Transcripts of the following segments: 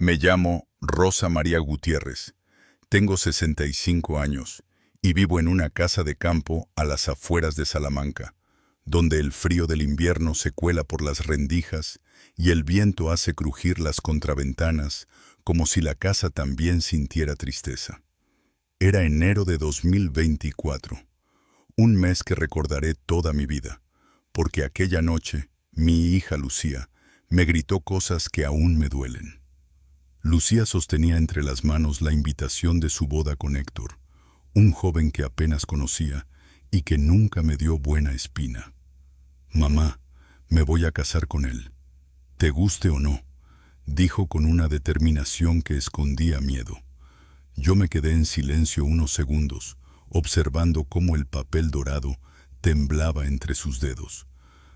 Me llamo Rosa María Gutiérrez, tengo 65 años y vivo en una casa de campo a las afueras de Salamanca, donde el frío del invierno se cuela por las rendijas y el viento hace crujir las contraventanas como si la casa también sintiera tristeza. Era enero de 2024, un mes que recordaré toda mi vida, porque aquella noche mi hija Lucía me gritó cosas que aún me duelen. Lucía sostenía entre las manos la invitación de su boda con Héctor, un joven que apenas conocía y que nunca me dio buena espina. «Mamá, me voy a casar con él, te guste o no», dijo con una determinación que escondía miedo. Yo me quedé en silencio unos segundos, observando cómo el papel dorado temblaba entre sus dedos.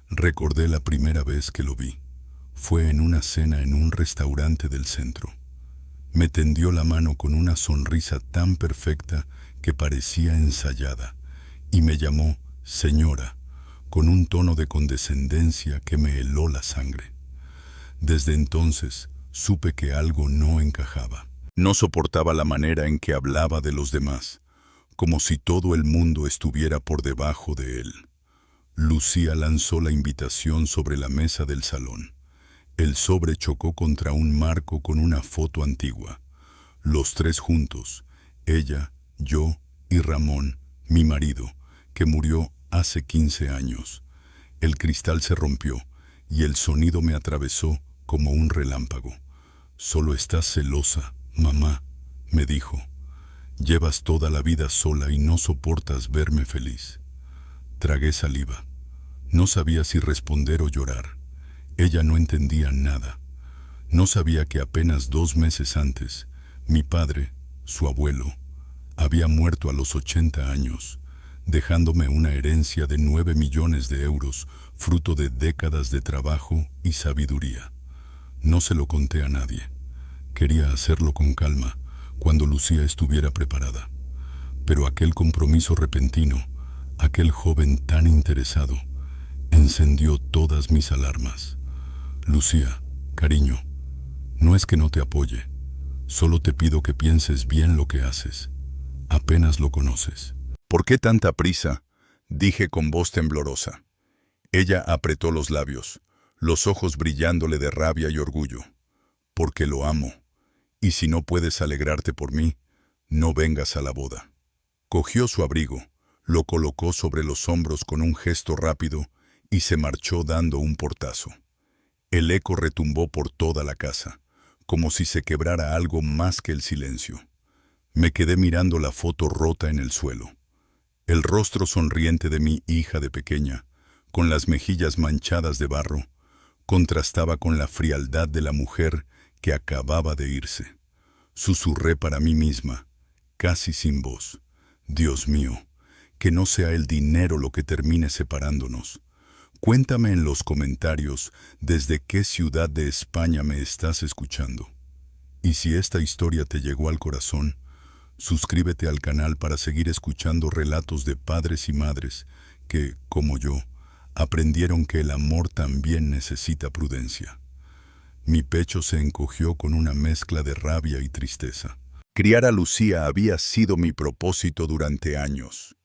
Recordé la primera vez que lo vi. Fue en una cena en un restaurante del centro. Me tendió la mano con una sonrisa tan perfecta que parecía ensayada, y me llamó señora, con un tono de condescendencia que me heló la sangre. Desde entonces supe que algo no encajaba. No soportaba la manera en que hablaba de los demás, como si todo el mundo estuviera por debajo de él. Lucía lanzó la invitación sobre la mesa del salón. El sobre chocó contra un marco con una foto antigua. Los tres juntos, ella, yo y Ramón, mi marido, que murió hace 15 años. El cristal se rompió y el sonido me atravesó como un relámpago. «Solo estás celosa, mamá», me dijo. «Llevas toda la vida sola y no soportas verme feliz». Tragué saliva. No sabía si responder o llorar. Ella no entendía nada. No sabía que apenas 2 meses antes, mi padre, su abuelo, había muerto a los 80 años, dejándome una herencia de 9 millones de euros, fruto de décadas de trabajo y sabiduría. No se lo conté a nadie. Quería hacerlo con calma, cuando Lucía estuviera preparada. Pero aquel compromiso repentino, aquel joven tan interesado, encendió todas mis alarmas. «Lucía, cariño, no es que no te apoye, solo te pido que pienses bien lo que haces. Apenas lo conoces». «¿Por qué tanta prisa?», dije con voz temblorosa. Ella apretó los labios, los ojos brillándole de rabia y orgullo. «Porque lo amo, y si no puedes alegrarte por mí, no vengas a la boda». Cogió su abrigo, lo colocó sobre los hombros con un gesto rápido y se marchó dando un portazo. El eco retumbó por toda la casa, como si se quebrara algo más que el silencio. Me quedé mirando la foto rota en el suelo. El rostro sonriente de mi hija de pequeña, con las mejillas manchadas de barro, contrastaba con la frialdad de la mujer que acababa de irse. Susurré para mí misma, casi sin voz: «Dios mío, que no sea el dinero lo que termine separándonos». Cuéntame en los comentarios desde qué ciudad de España me estás escuchando. Y si esta historia te llegó al corazón, suscríbete al canal para seguir escuchando relatos de padres y madres que, como yo, aprendieron que el amor también necesita prudencia. Mi pecho se encogió con una mezcla de rabia y tristeza. Criar a Lucía había sido mi propósito durante años.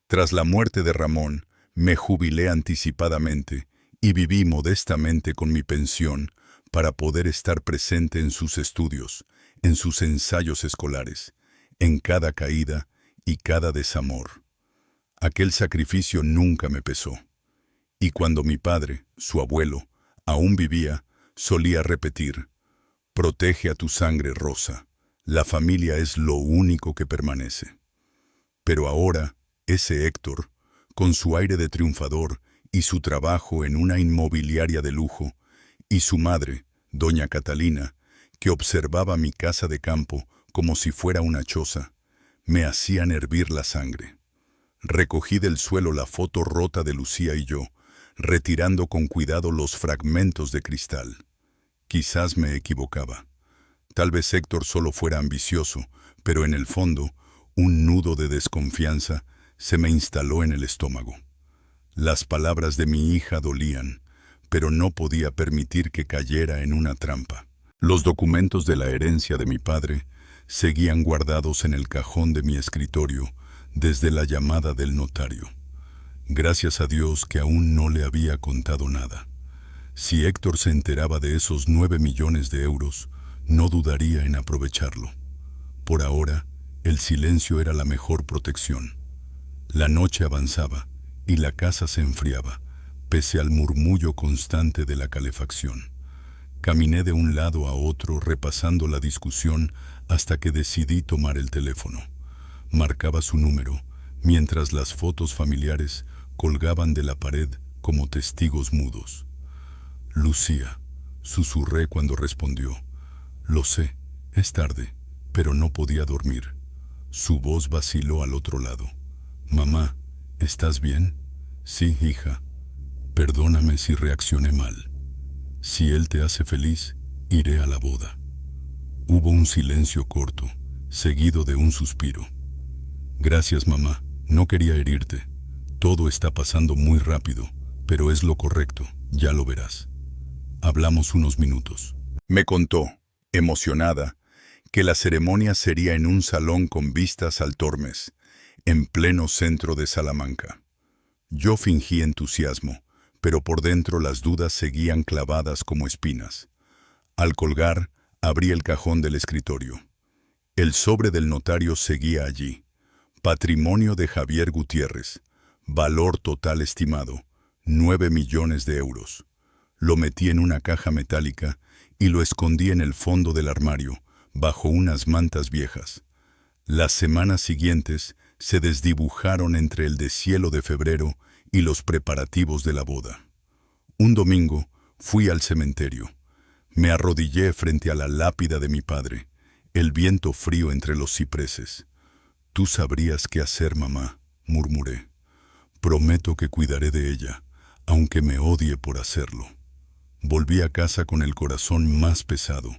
Tras la muerte de Ramón, me jubilé anticipadamente y viví modestamente con mi pensión para poder estar presente en sus estudios, en sus ensayos escolares, en cada caída y cada desamor. Aquel sacrificio nunca me pesó. Y cuando mi padre, su abuelo, aún vivía, solía repetir: «Protege a tu sangre, Rosa, la familia es lo único que permanece». Pero ahora, ese Héctor, con su aire de triunfador y su trabajo en una inmobiliaria de lujo, y su madre, doña Catalina, que observaba mi casa de campo como si fuera una choza, me hacían hervir la sangre. Recogí del suelo la foto rota de Lucía y yo, retirando con cuidado los fragmentos de cristal. Quizás me equivocaba. Tal vez Héctor solo fuera ambicioso, pero en el fondo, un nudo de desconfianza se me instaló en el estómago. Las palabras de mi hija dolían, pero no podía permitir que cayera en una trampa. Los documentos de la herencia de mi padre seguían guardados en el cajón de mi escritorio desde la llamada del notario. Gracias a Dios que aún no le había contado nada. Si Héctor se enteraba de esos 9 millones de euros, no dudaría en aprovecharlo. Por ahora, el silencio era la mejor protección. La noche avanzaba y la casa se enfriaba, pese al murmullo constante de la calefacción. Caminé de un lado a otro repasando la discusión hasta que decidí tomar el teléfono. Marcaba su número, mientras las fotos familiares colgaban de la pared como testigos mudos. Lucía, susurré cuando respondió. Lo sé, es tarde, pero no podía dormir. Su voz vaciló al otro lado. Mamá, ¿estás bien? Sí, hija. Perdóname si reaccioné mal. Si él te hace feliz, iré a la boda. Hubo un silencio corto, seguido de un suspiro. Gracias, mamá. No quería herirte. Todo está pasando muy rápido, pero es lo correcto, ya lo verás. Hablamos unos minutos. Me contó, emocionada, que la ceremonia sería en un salón con vistas al Tormes, en pleno centro de Salamanca. Yo fingí entusiasmo, pero por dentro las dudas seguían clavadas como espinas. Al colgar, abrí el cajón del escritorio. El sobre del notario seguía allí. Patrimonio de Javier Gutiérrez. Valor total estimado, 9 millones de euros. Lo metí en una caja metálica y lo escondí en el fondo del armario, bajo unas mantas viejas. Las semanas siguientes se desdibujaron entre el deshielo de febrero y los preparativos de la boda. Un domingo fui al cementerio. Me arrodillé frente a la lápida de mi padre, el viento frío entre los cipreses. Tú sabrías qué hacer, mamá, murmuré. Prometo que cuidaré de ella, aunque me odie por hacerlo. Volví a casa con el corazón más pesado,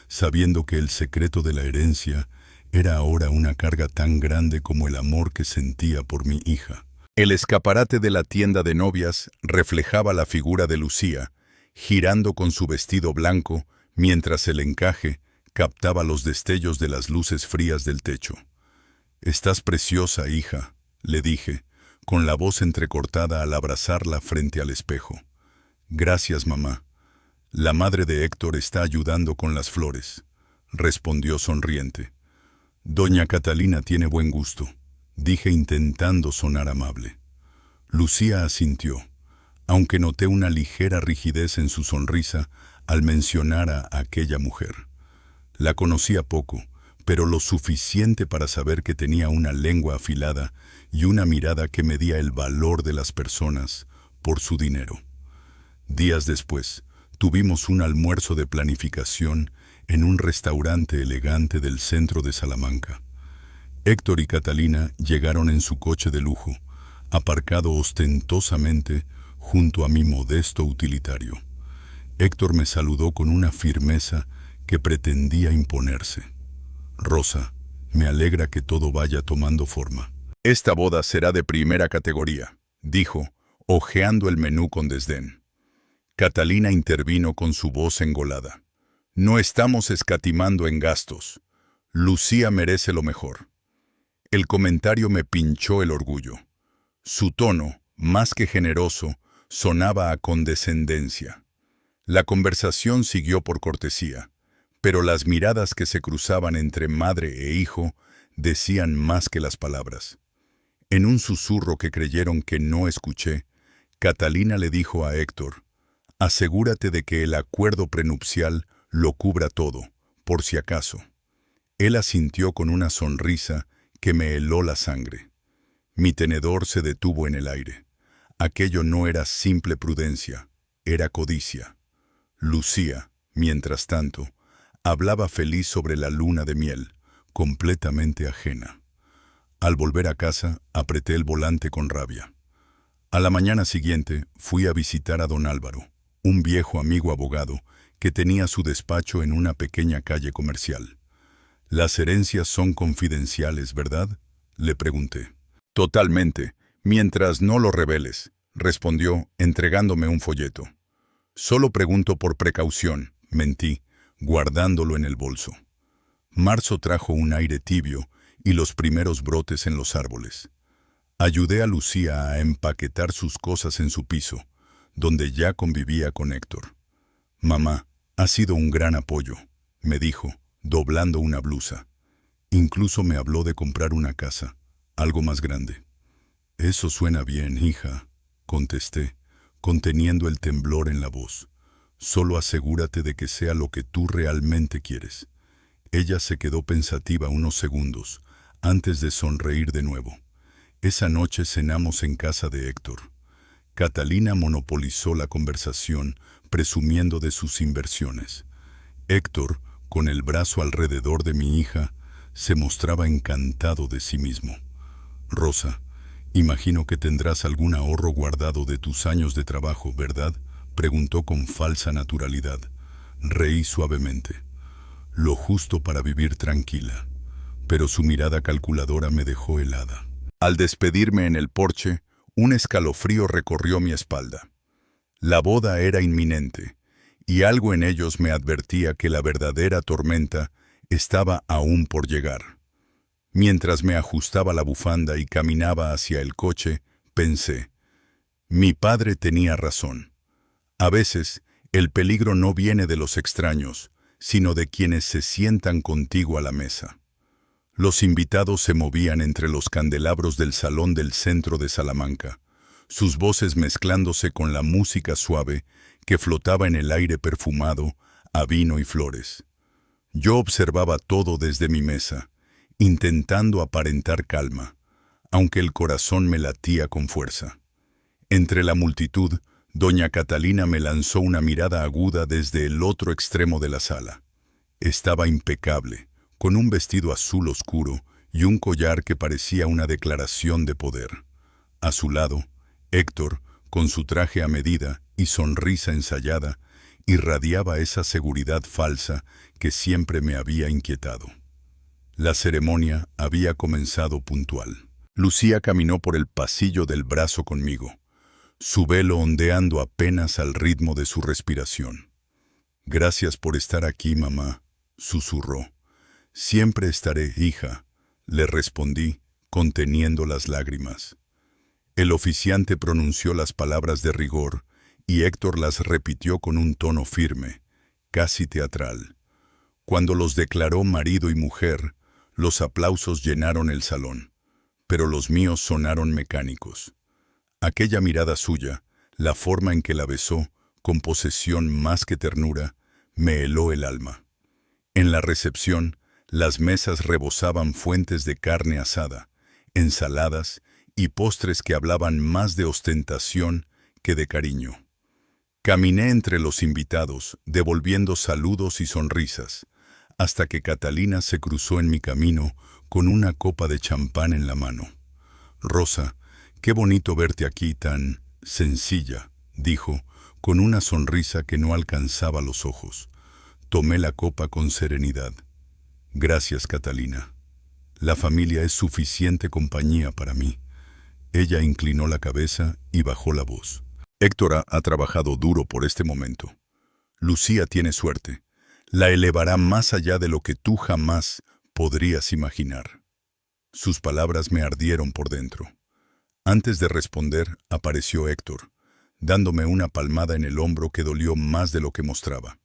sabiendo que el secreto de la herencia era ahora una carga tan grande como el amor que sentía por mi hija. El escaparate de la tienda de novias reflejaba la figura de Lucía, girando con su vestido blanco, mientras el encaje captaba los destellos de las luces frías del techo. «Estás preciosa, hija», le dije, con la voz entrecortada al abrazarla frente al espejo. «Gracias, mamá. La madre de Héctor está ayudando con las flores», respondió sonriente. «Doña Catalina tiene buen gusto», dije intentando sonar amable. Lucía asintió, aunque noté una ligera rigidez en su sonrisa al mencionar a aquella mujer. La conocía poco, pero lo suficiente para saber que tenía una lengua afilada y una mirada que medía el valor de las personas por su dinero. Días después, tuvimos un almuerzo de planificación en un restaurante elegante del centro de Salamanca. Héctor y Catalina llegaron en su coche de lujo, aparcado ostentosamente junto a mi modesto utilitario. Héctor me saludó con una firmeza que pretendía imponerse. «Rosa, me alegra que todo vaya tomando forma. Esta boda será de primera categoría», dijo, hojeando el menú con desdén. Catalina intervino con su voz engolada. «No estamos escatimando en gastos. Lucía merece lo mejor». El comentario me pinchó el orgullo. Su tono, más que generoso, sonaba a condescendencia. La conversación siguió por cortesía, pero las miradas que se cruzaban entre madre e hijo decían más que las palabras. En un susurro que creyeron que no escuché, Catalina le dijo a Héctor: «Asegúrate de que el acuerdo prenupcial lo cubra todo, por si acaso». Él asintió con una sonrisa que me heló la sangre. Mi tenedor se detuvo en el aire. Aquello no era simple prudencia, era codicia. Lucía, mientras tanto, hablaba feliz sobre la luna de miel, completamente ajena. Al volver a casa, apreté el volante con rabia. A la mañana siguiente, fui a visitar a don Álvaro, un viejo amigo abogado que tenía su despacho en una pequeña calle comercial. «Las herencias son confidenciales, ¿verdad?», le pregunté. «Totalmente, mientras no lo reveles», respondió, entregándome un folleto. «Solo pregunto por precaución», mentí, guardándolo en el bolso. Marzo trajo un aire tibio y los primeros brotes en los árboles. Ayudé a Lucía a empaquetar sus cosas en su piso, donde ya convivía con Héctor. «Mamá, ha sido un gran apoyo», me dijo, doblando una blusa. Incluso me habló de comprar una casa, algo más grande. «Eso suena bien, hija», contesté, conteniendo el temblor en la voz. «Solo asegúrate de que sea lo que tú realmente quieres». Ella se quedó pensativa unos segundos, antes de sonreír de nuevo. Esa noche cenamos en casa de Héctor. Catalina monopolizó la conversación, presumiendo de sus inversiones. Héctor, con el brazo alrededor de mi hija, se mostraba encantado de sí mismo. «Rosa, imagino que tendrás algún ahorro guardado de tus años de trabajo, ¿verdad?», preguntó con falsa naturalidad. Reí suavemente. «Lo justo para vivir tranquila», pero su mirada calculadora me dejó helada. Al despedirme en el porche, un escalofrío recorrió mi espalda. La boda era inminente, y algo en ellos me advertía que la verdadera tormenta estaba aún por llegar. Mientras me ajustaba la bufanda y caminaba hacia el coche, pensé, mi padre tenía razón. A veces, el peligro no viene de los extraños, sino de quienes se sientan contigo a la mesa. Los invitados se movían entre los candelabros del salón del centro de Salamanca, sus voces mezclándose con la música suave que flotaba en el aire perfumado a vino y flores. Yo observaba todo desde mi mesa, intentando aparentar calma, aunque el corazón me latía con fuerza. Entre la multitud, doña Catalina me lanzó una mirada aguda desde el otro extremo de la sala. Estaba impecable, con un vestido azul oscuro y un collar que parecía una declaración de poder. A su lado, Héctor, con su traje a medida y sonrisa ensayada, irradiaba esa seguridad falsa que siempre me había inquietado. La ceremonia había comenzado puntual. Lucía caminó por el pasillo del brazo conmigo, su velo ondeando apenas al ritmo de su respiración. «Gracias por estar aquí, mamá», susurró. «Siempre estaré, hija», le respondí, conteniendo las lágrimas. El oficiante pronunció las palabras de rigor y Héctor las repitió con un tono firme, casi teatral. Cuando los declaró marido y mujer, los aplausos llenaron el salón, pero los míos sonaron mecánicos. Aquella mirada suya, la forma en que la besó, con posesión más que ternura, me heló el alma. En la recepción, las mesas rebosaban fuentes de carne asada, ensaladas y postres que hablaban más de ostentación que de cariño. Caminé entre los invitados, devolviendo saludos y sonrisas, hasta que Catalina se cruzó en mi camino con una copa de champán en la mano. «Rosa, qué bonito verte aquí tan sencilla», dijo, con una sonrisa que no alcanzaba los ojos. Tomé la copa con serenidad. «Gracias, Catalina. La familia es suficiente compañía para mí». Ella inclinó la cabeza y bajó la voz. «Héctor ha trabajado duro por este momento. Lucía tiene suerte. La elevará más allá de lo que tú jamás podrías imaginar». Sus palabras me ardieron por dentro. Antes de responder, apareció Héctor, dándome una palmada en el hombro que dolió más de lo que mostraba.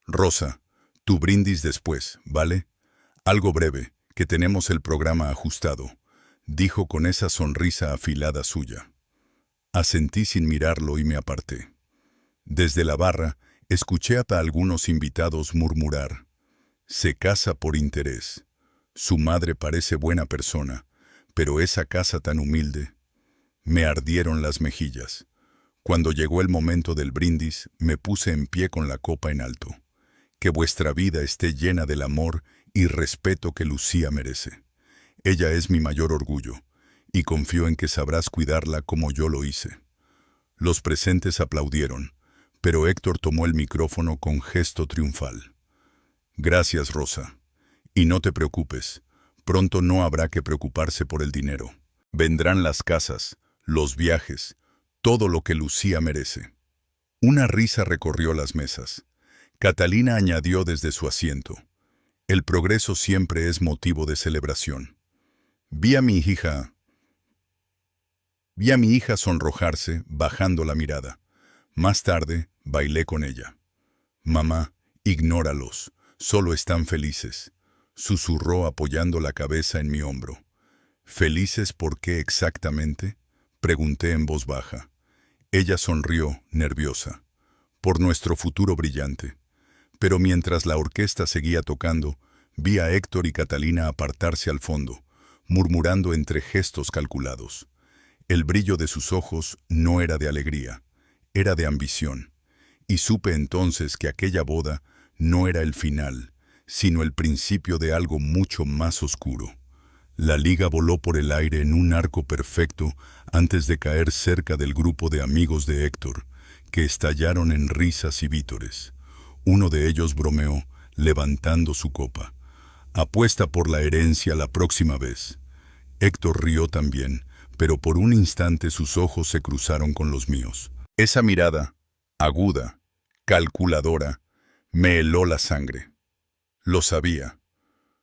«Rosa, tu brindis después, ¿vale? Algo breve, que tenemos el programa ajustado», dijo con esa sonrisa afilada suya. Asentí sin mirarlo y me aparté. Desde la barra, escuché a algunos invitados murmurar: «Se casa por interés. Su madre parece buena persona, pero esa casa tan humilde». Me ardieron las mejillas. Cuando llegó el momento del brindis, me puse en pie con la copa en alto. «Que vuestra vida esté llena del amor y respeto que Lucía merece. Ella es mi mayor orgullo, y confío en que sabrás cuidarla como yo lo hice». Los presentes aplaudieron, pero Héctor tomó el micrófono con gesto triunfal. «Gracias, Rosa. Y no te preocupes, pronto no habrá que preocuparse por el dinero. Vendrán las casas, los viajes, todo lo que Lucía merece». Una risa recorrió las mesas. Catalina añadió desde su asiento. El progreso siempre es motivo de celebración. Vi a mi hija sonrojarse, bajando la mirada. Más tarde, bailé con ella. Mamá, ignóralos, solo están felices, susurró apoyando la cabeza en mi hombro. ¿Felices por qué exactamente?, pregunté en voz baja. Ella sonrió, nerviosa. Por nuestro futuro brillante. Pero mientras la orquesta seguía tocando, vi a Héctor y Catalina apartarse al fondo, murmurando entre gestos calculados. El brillo de sus ojos no era de alegría, era de ambición. Y supe entonces que aquella boda no era el final, sino el principio de algo mucho más oscuro. La liga voló por el aire en un arco perfecto antes de caer cerca del grupo de amigos de Héctor, que estallaron en risas y vítores. Uno de ellos bromeó, levantando su copa. Apuesta por la herencia la próxima vez. Héctor rió también, pero por un instante sus ojos se cruzaron con los míos. Esa mirada, aguda, calculadora, me heló la sangre. Lo sabía.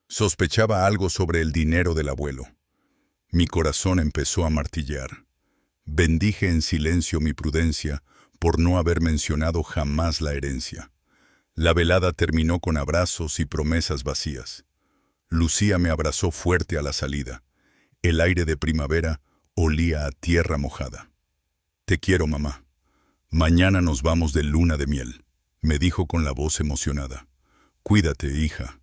Sospechaba algo sobre el dinero del abuelo. Mi corazón empezó a martillear. Bendije en silencio mi prudencia por no haber mencionado jamás la herencia. La velada terminó con abrazos y promesas vacías. Lucía me abrazó fuerte a la salida. El aire de primavera olía a tierra mojada. Te quiero, mamá. Mañana nos vamos de luna de miel, me dijo con la voz emocionada. Cuídate, hija.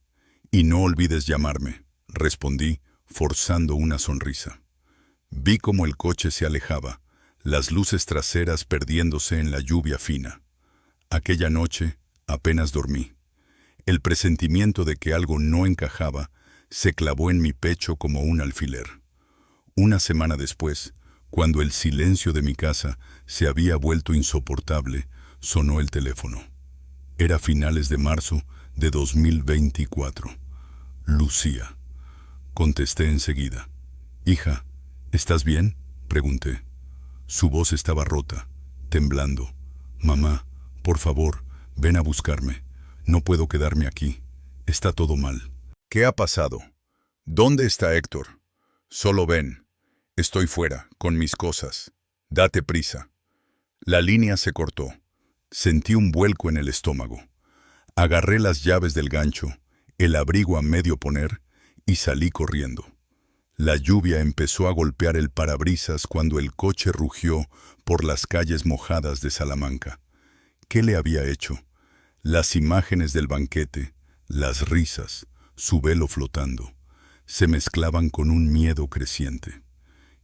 Y no olvides llamarme, respondí, forzando una sonrisa. Vi cómo el coche se alejaba, las luces traseras perdiéndose en la lluvia fina. Aquella noche apenas dormí. El presentimiento de que algo no encajaba se clavó en mi pecho como un alfiler. Una semana después, cuando el silencio de mi casa se había vuelto insoportable, sonó el teléfono. Era finales de marzo de 2024. Lucía. Contesté enseguida. «Hija, ¿estás bien?», pregunté. Su voz estaba rota, temblando. «Mamá, por favor, ven a buscarme. No puedo quedarme aquí. Está todo mal». «¿Qué ha pasado? ¿Dónde está Héctor?». «Solo ven. Estoy fuera, con mis cosas. Date prisa». La línea se cortó. Sentí un vuelco en el estómago. Agarré las llaves del gancho, el abrigo a medio poner, y salí corriendo. La lluvia empezó a golpear el parabrisas cuando el coche rugió por las calles mojadas de Salamanca. ¿Qué le había hecho? Las imágenes del banquete, las risas, su velo flotando, se mezclaban con un miedo creciente.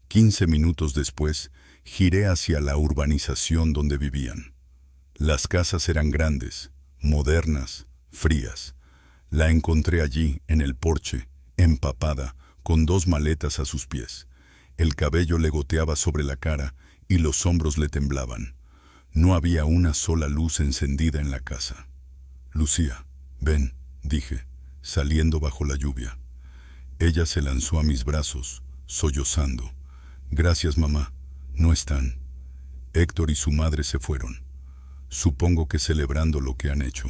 15 minutos después, giré hacia la urbanización donde vivían. Las casas eran grandes, modernas, frías. La encontré allí, en el porche, empapada, con 2 maletas a sus pies. El cabello le goteaba sobre la cara y los hombros le temblaban. No había una sola luz encendida en la casa. «Lucía, ven», dije, saliendo bajo la lluvia. Ella se lanzó a mis brazos, sollozando. «Gracias, mamá. No están. Héctor y su madre se fueron. Supongo que celebrando lo que han hecho».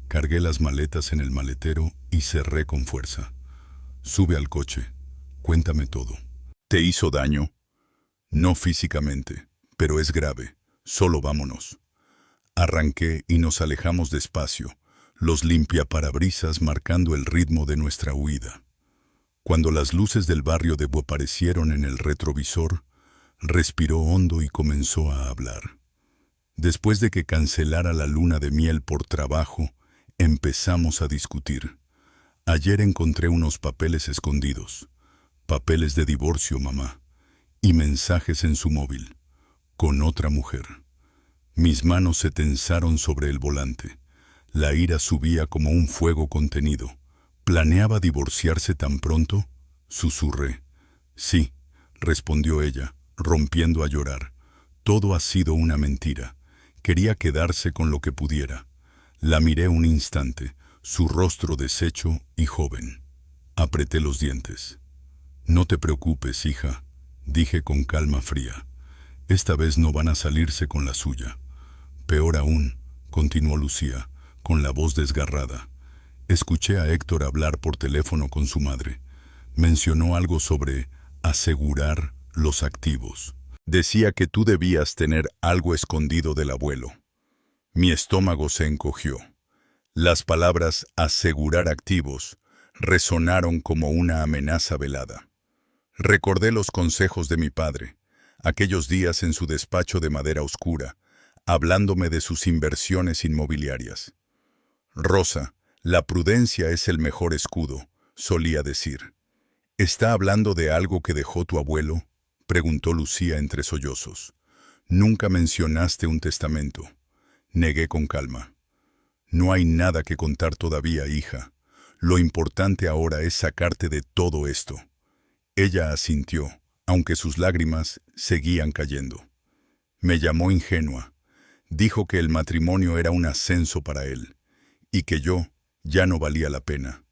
Cargué las maletas en el maletero y cerré con fuerza. «Sube al coche. Cuéntame todo». «¿Te hizo daño?». «No físicamente, pero es grave. Solo vámonos». Arranqué y nos alejamos despacio, los limpiaparabrisas marcando el ritmo de nuestra huida. Cuando las luces del barrio de aparecieron en el retrovisor, respiró hondo y comenzó a hablar. Después de que cancelara la luna de miel por trabajo, empezamos a discutir. «Ayer encontré unos papeles escondidos. Papeles de divorcio, mamá. Y mensajes en su móvil. Con otra mujer». Mis manos se tensaron sobre el volante. La ira subía como un fuego contenido. «¿Planeaba divorciarse tan pronto?», susurré. «Sí», respondió ella, rompiendo a llorar. «Todo ha sido una mentira. Quería quedarse con lo que pudiera». La miré un instante, su rostro deshecho y joven. Apreté los dientes. «No te preocupes, hija», dije con calma fría. «Esta vez no van a salirse con la suya». «Peor aún», continuó Lucía, con la voz desgarrada. Escuché a Héctor hablar por teléfono con su madre. Mencionó algo sobre asegurar los activos. Decía que tú debías tener algo escondido del abuelo. Mi estómago se encogió. Las palabras asegurar activos resonaron como una amenaza velada. Recordé los consejos de mi padre, aquellos días en su despacho de madera oscura, hablándome de sus inversiones inmobiliarias. Rosa, la prudencia es el mejor escudo, solía decir. ¿Está hablando de algo que dejó tu abuelo?, preguntó Lucía entre sollozos. Nunca mencionaste un testamento. Negué con calma. No hay nada que contar todavía, hija. Lo importante ahora es sacarte de todo esto. Ella asintió, aunque sus lágrimas seguían cayendo. Me llamó ingenua. Dijo que el matrimonio era un ascenso para él, y que yo ya no valía la pena.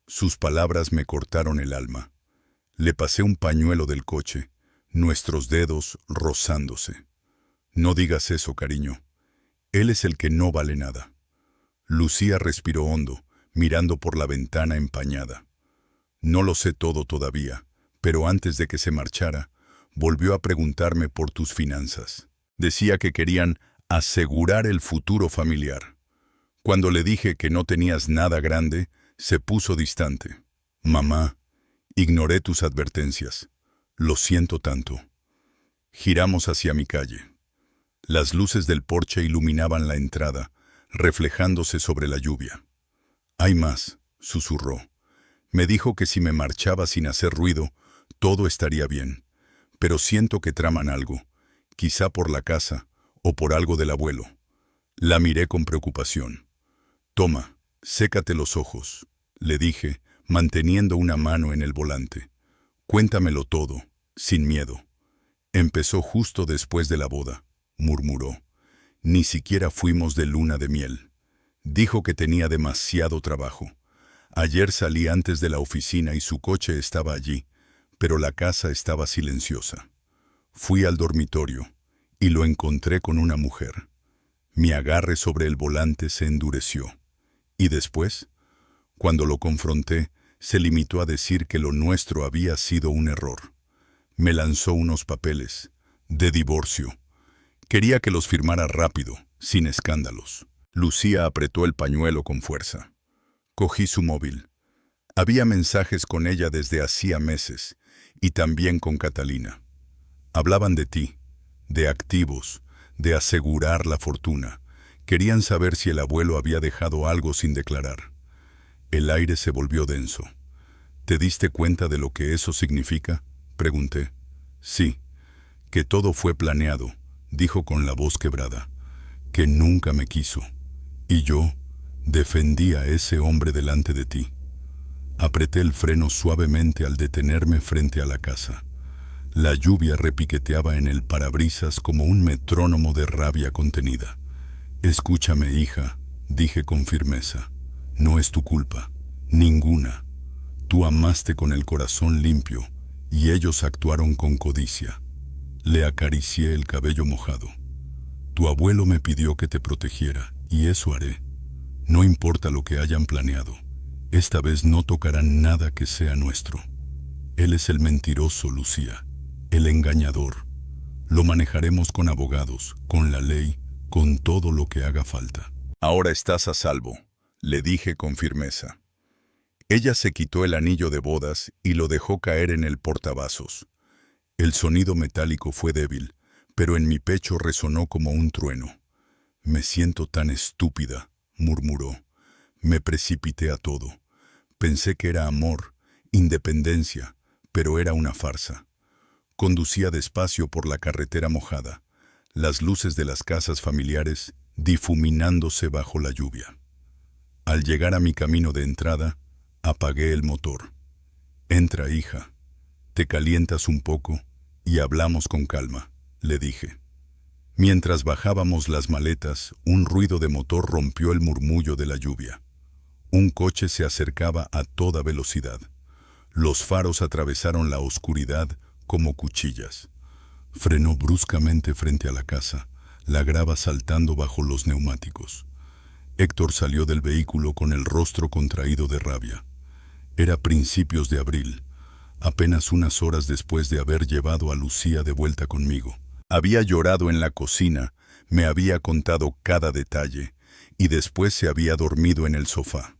Sus palabras me cortaron el alma. Le pasé un pañuelo del coche, nuestros dedos rozándose. No digas eso, cariño. Él es el que no vale nada. Lucía respiró hondo, mirando por la ventana empañada. No lo sé todo todavía, pero antes de que se marchara, volvió a preguntarme por tus finanzas. Decía que querían asegurar el futuro familiar. Cuando le dije que no tenías nada grande, se puso distante. Mamá, ignoré tus advertencias. Lo siento tanto. Giramos hacia mi calle. Las luces del porche iluminaban la entrada, reflejándose sobre la lluvia. Hay más, susurró. Me dijo que si me marchaba sin hacer ruido, todo estaría bien. Pero siento que traman algo, quizá por la casa o por algo del abuelo. La miré con preocupación. Toma, sécate los ojos, le dije, manteniendo una mano en el volante. Cuéntamelo todo, sin miedo. Empezó justo después de la boda, murmuró. Ni siquiera fuimos de luna de miel. Dijo que tenía demasiado trabajo. Ayer salí antes de la oficina y su coche estaba allí, pero la casa estaba silenciosa. Fui al dormitorio y lo encontré con una mujer. Mi agarre sobre el volante se endureció. Y después, cuando lo confronté, se limitó a decir que lo nuestro había sido un error. Me lanzó unos papeles de divorcio. Quería que los firmara rápido, sin escándalos. Lucía apretó el pañuelo con fuerza. Cogí su móvil. Había mensajes con ella desde hacía meses, y también con Catalina. Hablaban de ti, de activos, de asegurar la fortuna. Querían saber si el abuelo había dejado algo sin declarar. El aire se volvió denso. ¿Te diste cuenta de lo que eso significa?, pregunté. Sí, que todo fue planeado, dijo con la voz quebrada, que nunca me quiso. Y yo defendí a ese hombre delante de ti. Apreté el freno suavemente al detenerme frente a la casa. La lluvia repiqueteaba en el parabrisas como un metrónomo de rabia contenida. Escúchame, hija, dije con firmeza. No es tu culpa, ninguna. Tú amaste con el corazón limpio y ellos actuaron con codicia. Le acaricié el cabello mojado. Tu abuelo me pidió que te protegiera y eso haré. No importa lo que hayan planeado. Esta vez no tocarán nada que sea nuestro. Él es el mentiroso, Lucía, el engañador. Lo manejaremos con abogados, con la ley, con todo lo que haga falta. Ahora estás a salvo, le dije con firmeza. Ella se quitó el anillo de bodas y lo dejó caer en el portavasos. El sonido metálico fue débil, pero en mi pecho resonó como un trueno. Me siento tan estúpida, murmuró. Me precipité a todo. Pensé que era amor, independencia, pero era una farsa. Conducía despacio por la carretera mojada, las luces de las casas familiares difuminándose bajo la lluvia. Al llegar a mi camino de entrada, apagué el motor. Entra, hija. Te calientas un poco y hablamos con calma, le dije. Mientras bajábamos las maletas, un ruido de motor rompió el murmullo de la lluvia. Un coche se acercaba a toda velocidad. Los faros atravesaron la oscuridad como cuchillas. Frenó bruscamente frente a la casa, la grava saltando bajo los neumáticos. Héctor salió del vehículo con el rostro contraído de rabia. Era principios de abril, apenas unas horas después de haber llevado a Lucía de vuelta conmigo. Había llorado en la cocina, me había contado cada detalle, y después se había dormido en el sofá.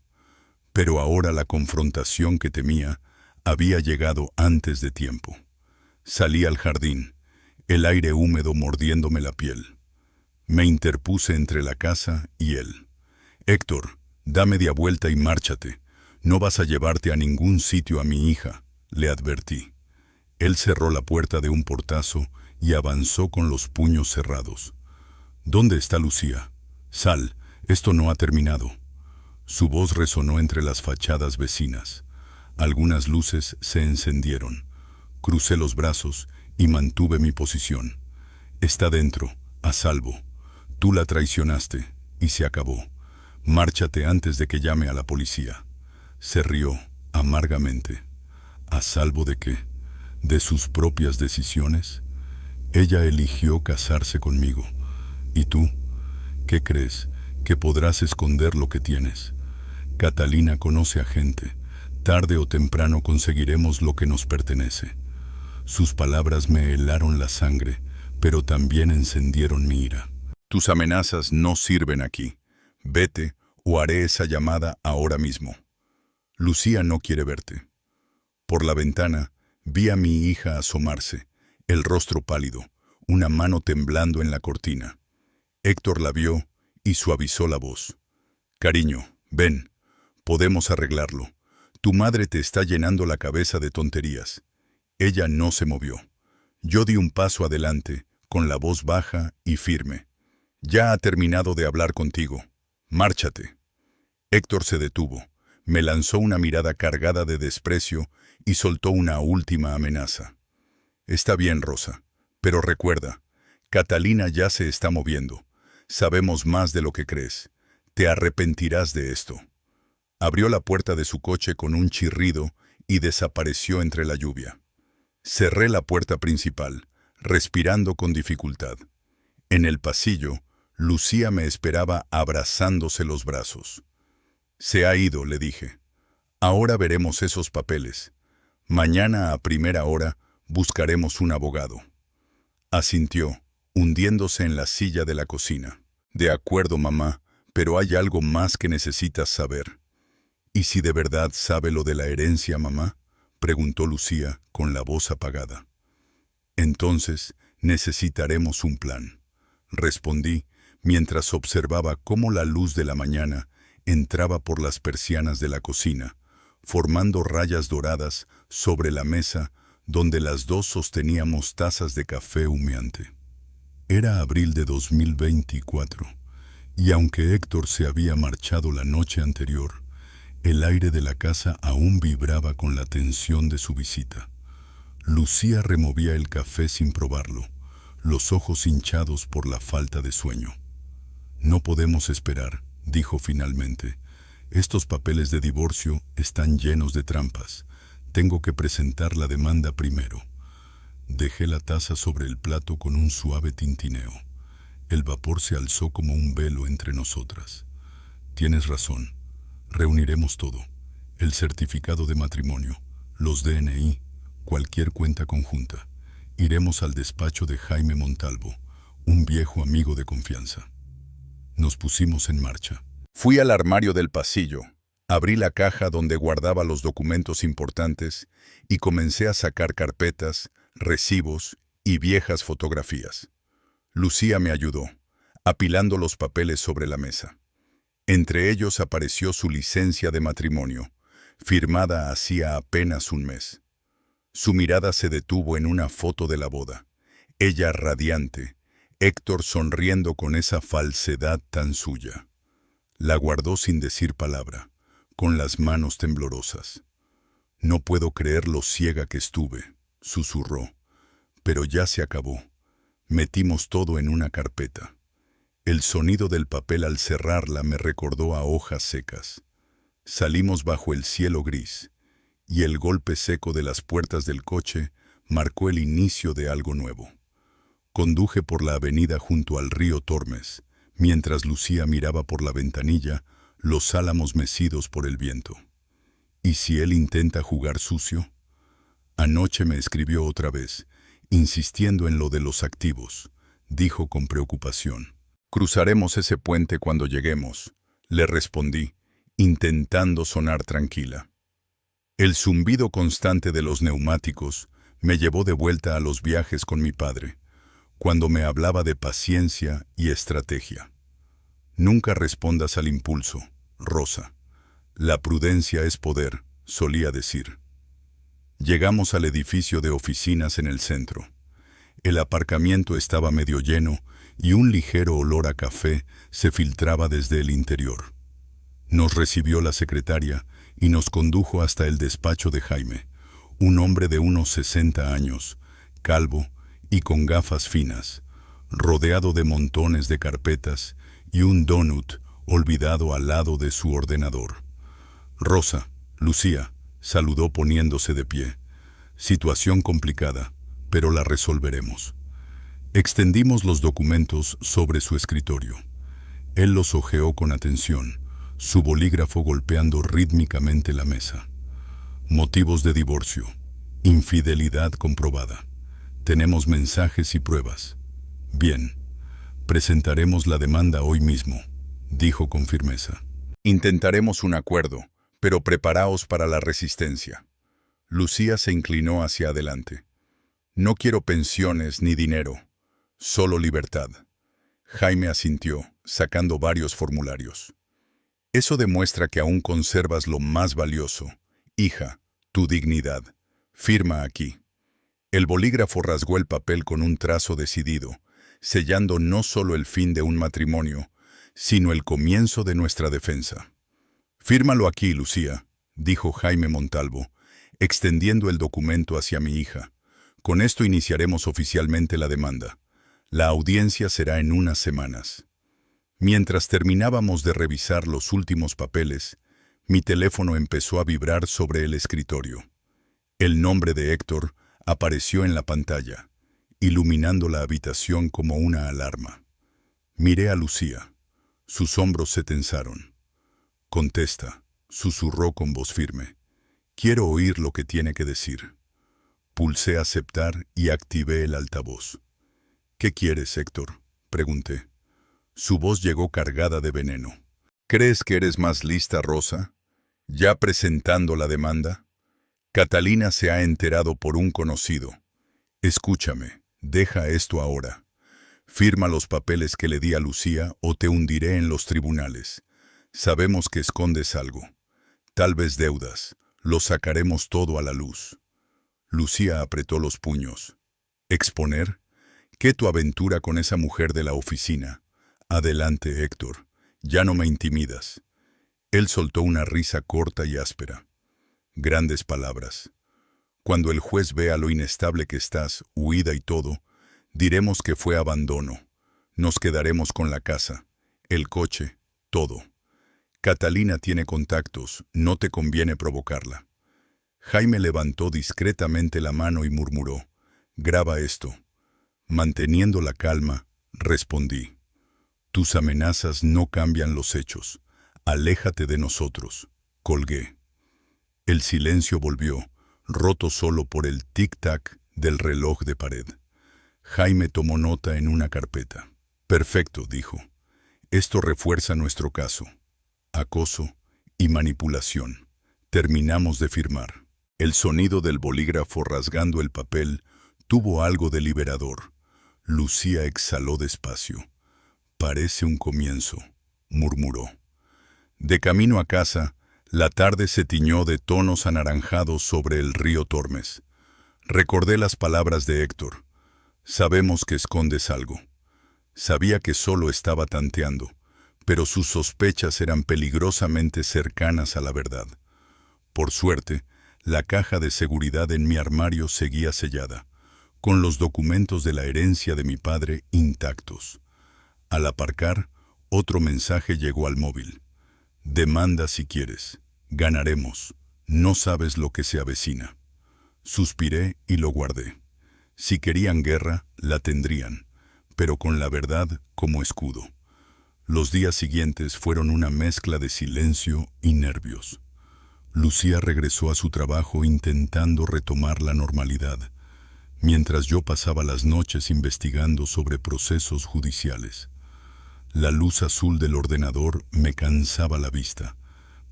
Pero ahora la confrontación que temía había llegado antes de tiempo. Salí al jardín, el aire húmedo mordiéndome la piel. Me interpuse entre la casa y él. «Héctor, da media vuelta y márchate. No vas a llevarte a ningún sitio a mi hija», le advertí. Él cerró la puerta de un portazo y avanzó con los puños cerrados. «¿Dónde está Lucía? Sal, esto no ha terminado». Su voz resonó entre las fachadas vecinas. Algunas luces se encendieron. Crucé los brazos y mantuve mi posición. «Está dentro, a salvo. Tú la traicionaste y se acabó. Márchate antes de que llame a la policía». Se rió amargamente. ¿A salvo de qué? ¿De sus propias decisiones? Ella eligió casarse conmigo. ¿Y tú? ¿Qué crees? ¿Que podrás esconder lo que tienes? Catalina conoce a gente. Tarde o temprano conseguiremos lo que nos pertenece. Sus palabras me helaron la sangre, pero también encendieron mi ira. «Tus amenazas no sirven aquí. Vete o haré esa llamada ahora mismo. Lucía no quiere verte». Por la ventana vi a mi hija asomarse, el rostro pálido, una mano temblando en la cortina. Héctor la vio y suavizó la voz. «Cariño, ven, podemos arreglarlo. Tu madre te está llenando la cabeza de tonterías». Ella no se movió. Yo di un paso adelante, con la voz baja y firme. «Ya ha terminado de hablar contigo. Márchate». Héctor se detuvo, me lanzó una mirada cargada de desprecio y soltó una última amenaza. «Está bien, Rosa, pero recuerda, Catalina ya se está moviendo. Sabemos más de lo que crees. Te arrepentirás de esto». Abrió la puerta de su coche con un chirrido y desapareció entre la lluvia. Cerré la puerta principal, respirando con dificultad. En el pasillo, Lucía me esperaba abrazándose los brazos. «Se ha ido», le dije. «Ahora veremos esos papeles. Mañana a primera hora buscaremos un abogado». Asintió, hundiéndose en la silla de la cocina. «De acuerdo, mamá, pero hay algo más que necesitas saber». «¿Y si de verdad sabe lo de la herencia, mamá?», preguntó Lucía con la voz apagada. «Entonces necesitaremos un plan», respondí mientras observaba cómo la luz de la mañana entraba por las persianas de la cocina, formando rayas doradas sobre la mesa donde las dos sosteníamos tazas de café humeante. Era abril de 2024, y aunque Héctor se había marchado la noche anterior, el aire de la casa aún vibraba con la tensión de su visita. Lucía removía el café sin probarlo, los ojos hinchados por la falta de sueño. «No podemos esperar», dijo finalmente. «Estos papeles de divorcio están llenos de trampas. Tengo que presentar la demanda primero». Dejé la taza sobre el plato con un suave tintineo. El vapor se alzó como un velo entre nosotras. «Tienes razón. Reuniremos todo. El certificado de matrimonio, los DNI, cualquier cuenta conjunta. Iremos al despacho de Jaime Montalvo, un viejo amigo de confianza». Nos pusimos en marcha. Fui al armario del pasillo, abrí la caja donde guardaba los documentos importantes y comencé a sacar carpetas, recibos y viejas fotografías. Lucía me ayudó, apilando los papeles sobre la mesa. Entre ellos apareció su licencia de matrimonio, firmada hacía apenas un mes. Su mirada se detuvo en una foto de la boda. Ella radiante, Héctor sonriendo con esa falsedad tan suya. La guardó sin decir palabra, con las manos temblorosas. «No puedo creer lo ciega que estuve», susurró. «Pero ya se acabó. Metimos todo en una carpeta». El sonido del papel al cerrarla me recordó a hojas secas. Salimos bajo el cielo gris, y el golpe seco de las puertas del coche marcó el inicio de algo nuevo. Conduje por la avenida junto al río Tormes, mientras Lucía miraba por la ventanilla los álamos mecidos por el viento. ¿Y si él intenta jugar sucio? Anoche me escribió otra vez, insistiendo en lo de los activos, dijo con preocupación. Cruzaremos ese puente cuando lleguemos, le respondí, intentando sonar tranquila. El zumbido constante de los neumáticos me llevó de vuelta a los viajes con mi padre, cuando me hablaba de paciencia y estrategia. Nunca respondas al impulso, Rosa. La prudencia es poder, solía decir. Llegamos al edificio de oficinas en el centro. El aparcamiento estaba medio lleno y un ligero olor a café se filtraba desde el interior. Nos recibió la secretaria y nos condujo hasta el despacho de Jaime, un hombre de unos 60 años, calvo y con gafas finas, rodeado de montones de carpetas y un donut olvidado al lado de su ordenador. Rosa, Lucía, saludó poniéndose de pie. Situación complicada, pero la resolveremos. Extendimos los documentos sobre su escritorio. Él los hojeó con atención, su bolígrafo golpeando rítmicamente la mesa. Motivos de divorcio. Infidelidad comprobada. Tenemos mensajes y pruebas. Bien, presentaremos la demanda hoy mismo, dijo con firmeza. Intentaremos un acuerdo, pero preparaos para la resistencia. Lucía se inclinó hacia adelante. No quiero pensiones ni dinero, solo libertad. Jaime asintió, sacando varios formularios. Eso demuestra que aún conservas lo más valioso, hija, tu dignidad. Firma aquí. El bolígrafo rasgó el papel con un trazo decidido, sellando no solo el fin de un matrimonio, sino el comienzo de nuestra defensa. Fírmalo aquí, Lucía, dijo Jaime Montalvo, extendiendo el documento hacia mi hija. Con esto iniciaremos oficialmente la demanda. La audiencia será en unas semanas. Mientras terminábamos de revisar los últimos papeles, mi teléfono empezó a vibrar sobre el escritorio. El nombre de Héctor apareció en la pantalla, iluminando la habitación como una alarma. Miré a Lucía. Sus hombros se tensaron. Contesta, susurró con voz firme. Quiero oír lo que tiene que decir. Pulsé aceptar y activé el altavoz. ¿Qué quieres, Héctor?, pregunté. Su voz llegó cargada de veneno. ¿Crees que eres más lista, Rosa? ¿Ya presentando la demanda? Catalina se ha enterado por un conocido. Escúchame, deja esto ahora. Firma los papeles que le di a Lucía o te hundiré en los tribunales. Sabemos que escondes algo. Tal vez deudas. Lo sacaremos todo a la luz. Lucía apretó los puños. ¿Exponer? ¿Qué tu aventura con esa mujer de la oficina? Adelante, Héctor. Ya no me intimidas. Él soltó una risa corta y áspera. Grandes palabras. Cuando el juez vea lo inestable que estás, huida y todo, diremos que fue abandono. Nos quedaremos con la casa, el coche, todo. Catalina tiene contactos, no te conviene provocarla. Jaime levantó discretamente la mano y murmuró, graba esto. Manteniendo la calma, respondí. Tus amenazas no cambian los hechos. Aléjate de nosotros. Colgué. El silencio volvió, roto solo por el tic-tac del reloj de pared. Jaime tomó nota en una carpeta. Perfecto, dijo. Esto refuerza nuestro caso. Acoso y manipulación. Terminamos de firmar. El sonido del bolígrafo rasgando el papel tuvo algo de liberador. Lucía exhaló despacio. Parece un comienzo, murmuró. De camino a casa, la tarde se tiñó de tonos anaranjados sobre el río Tormes. Recordé las palabras de Héctor. Sabemos que escondes algo. Sabía que solo estaba tanteando, pero sus sospechas eran peligrosamente cercanas a la verdad. Por suerte, la caja de seguridad en mi armario seguía sellada, con los documentos de la herencia de mi padre intactos. Al aparcar, otro mensaje llegó al móvil. Demanda si quieres. Ganaremos. No sabes lo que se avecina. Suspiré y lo guardé. Si querían guerra, la tendrían, pero con la verdad como escudo. Los días siguientes fueron una mezcla de silencio y nervios. Lucía regresó a su trabajo intentando retomar la normalidad, mientras yo pasaba las noches investigando sobre procesos judiciales. La luz azul del ordenador me cansaba la vista,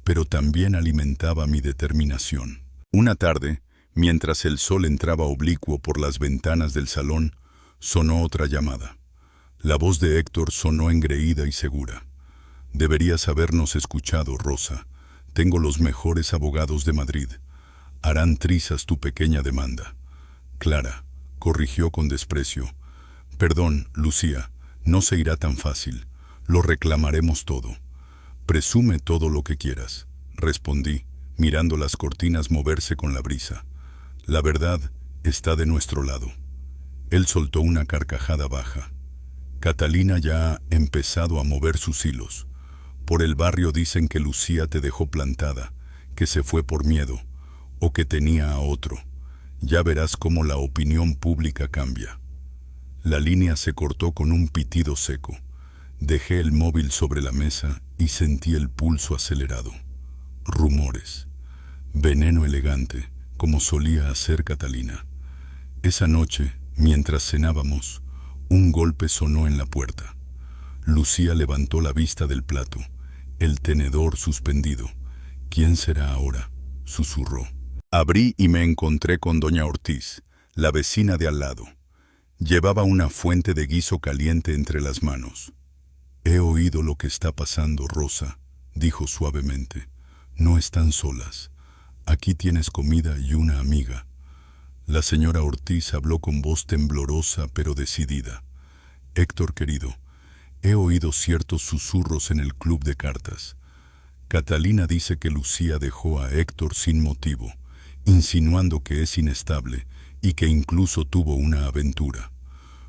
pero también alimentaba mi determinación. Una tarde, mientras el sol entraba oblicuo por las ventanas del salón, sonó otra llamada. La voz de Héctor sonó engreída y segura. «Deberías habernos escuchado, Rosa. Tengo los mejores abogados de Madrid. Harán trizas tu pequeña demanda». Clara corrigió con desprecio. «Perdón, Lucía, no se irá tan fácil. Lo reclamaremos todo». «Presume todo lo que quieras», respondí, mirando las cortinas moverse con la brisa. «La verdad está de nuestro lado». Él soltó una carcajada baja. «Catalina ya ha empezado a mover sus hilos. Por el barrio dicen que Lucía te dejó plantada, que se fue por miedo, o que tenía a otro. Ya verás cómo la opinión pública cambia». La línea se cortó con un pitido seco. Dejé el móvil sobre la mesa y sentí el pulso acelerado. Rumores. Veneno elegante, como solía hacer Catalina. Esa noche, mientras cenábamos, un golpe sonó en la puerta. Lucía levantó la vista del plato, el tenedor suspendido. «¿Quién será ahora?», susurró. Abrí y me encontré con doña Ortiz, la vecina de al lado. Llevaba una fuente de guiso caliente entre las manos. «He oído lo que está pasando, Rosa», dijo suavemente. «No están solas. Aquí tienes comida y una amiga». La señora Ortiz habló con voz temblorosa pero decidida. «Héctor querido, he oído ciertos susurros en el club de cartas. Catalina dice que Lucía dejó a Héctor sin motivo, insinuando que es inestable y que incluso tuvo una aventura».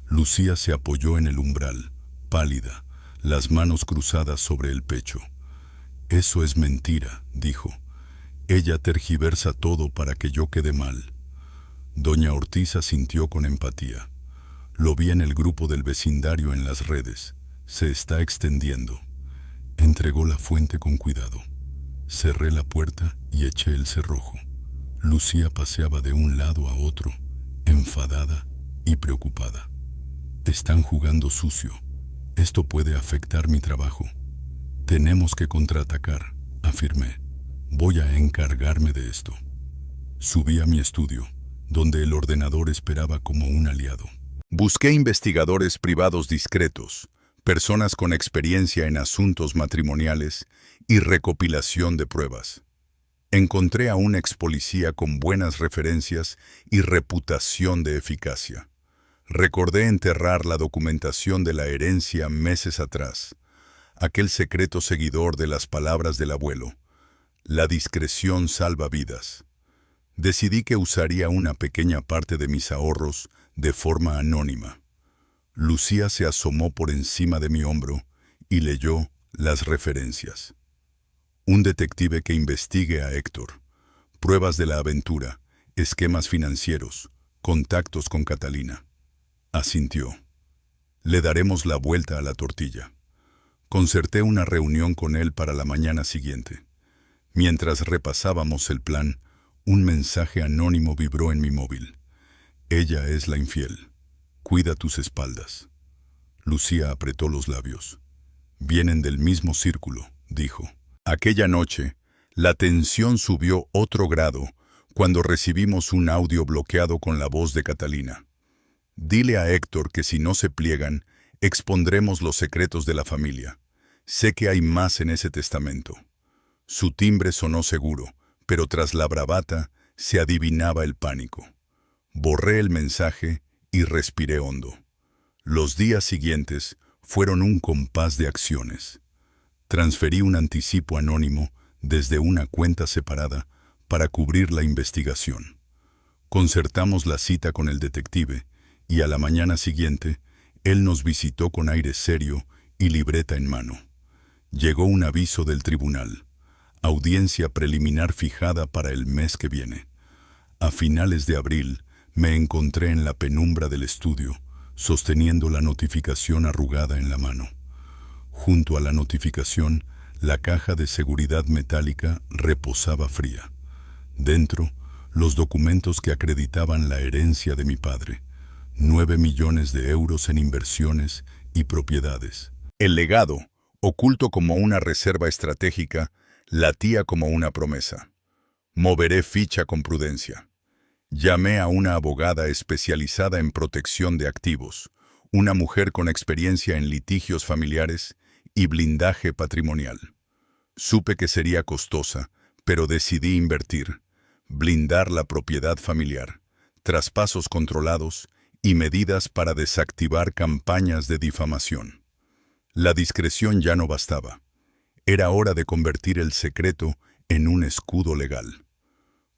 Lucía se apoyó en el umbral, pálida, las manos cruzadas sobre el pecho. «Eso es mentira», dijo. «Ella tergiversa todo para que yo quede mal». Doña Ortiz asintió con empatía. «Lo vi en el grupo del vecindario en las redes. Se está extendiendo». Entregó la fuente con cuidado. Cerré la puerta y eché el cerrojo. Lucía paseaba de un lado a otro, enfadada y preocupada. «Están jugando sucio. Esto puede afectar mi trabajo». «Tenemos que contraatacar», afirmé. «Voy a encargarme de esto». Subí a mi estudio, donde el ordenador esperaba como un aliado. Busqué investigadores privados discretos, personas con experiencia en asuntos matrimoniales y recopilación de pruebas. Encontré a un ex policía con buenas referencias y reputación de eficacia. Recordé enterrar la documentación de la herencia meses atrás, aquel secreto seguidor de las palabras del abuelo. La discreción salva vidas. Decidí que usaría una pequeña parte de mis ahorros de forma anónima. Lucía se asomó por encima de mi hombro y leyó las referencias. «Un detective que investigue a Héctor. Pruebas de la aventura, esquemas financieros, contactos con Catalina». Asintió. «Le daremos la vuelta a la tortilla». Concerté una reunión con él para la mañana siguiente. Mientras repasábamos el plan, un mensaje anónimo vibró en mi móvil. «Ella es la infiel. Cuida tus espaldas». Lucía apretó los labios. «Vienen del mismo círculo», dijo. Aquella noche, la tensión subió otro grado cuando recibimos un audio bloqueado con la voz de Catalina. «Dile a Héctor que si no se pliegan, expondremos los secretos de la familia. Sé que hay más en ese testamento». Su timbre sonó seguro, pero tras la bravata se adivinaba el pánico. Borré el mensaje y respiré hondo. Los días siguientes fueron un compás de acciones. Transferí un anticipo anónimo desde una cuenta separada para cubrir la investigación. Concertamos la cita con el detective y a la mañana siguiente él nos visitó con aire serio y libreta en mano. Llegó un aviso del tribunal. Audiencia preliminar fijada para el mes que viene. A finales de abril me encontré en la penumbra del estudio, sosteniendo la notificación arrugada en la mano. Junto a la notificación, la caja de seguridad metálica reposaba fría. Dentro, los documentos que acreditaban la herencia de mi padre. 9 millones de euros en inversiones y propiedades. El legado, oculto como una reserva estratégica, latía como una promesa. Moveré ficha con prudencia. Llamé a una abogada especializada en protección de activos, una mujer con experiencia en litigios familiares y blindaje patrimonial. Supe que sería costosa, pero decidí invertir, blindar la propiedad familiar, traspasos controlados y medidas para desactivar campañas de difamación. La discreción ya no bastaba. Era hora de convertir el secreto en un escudo legal.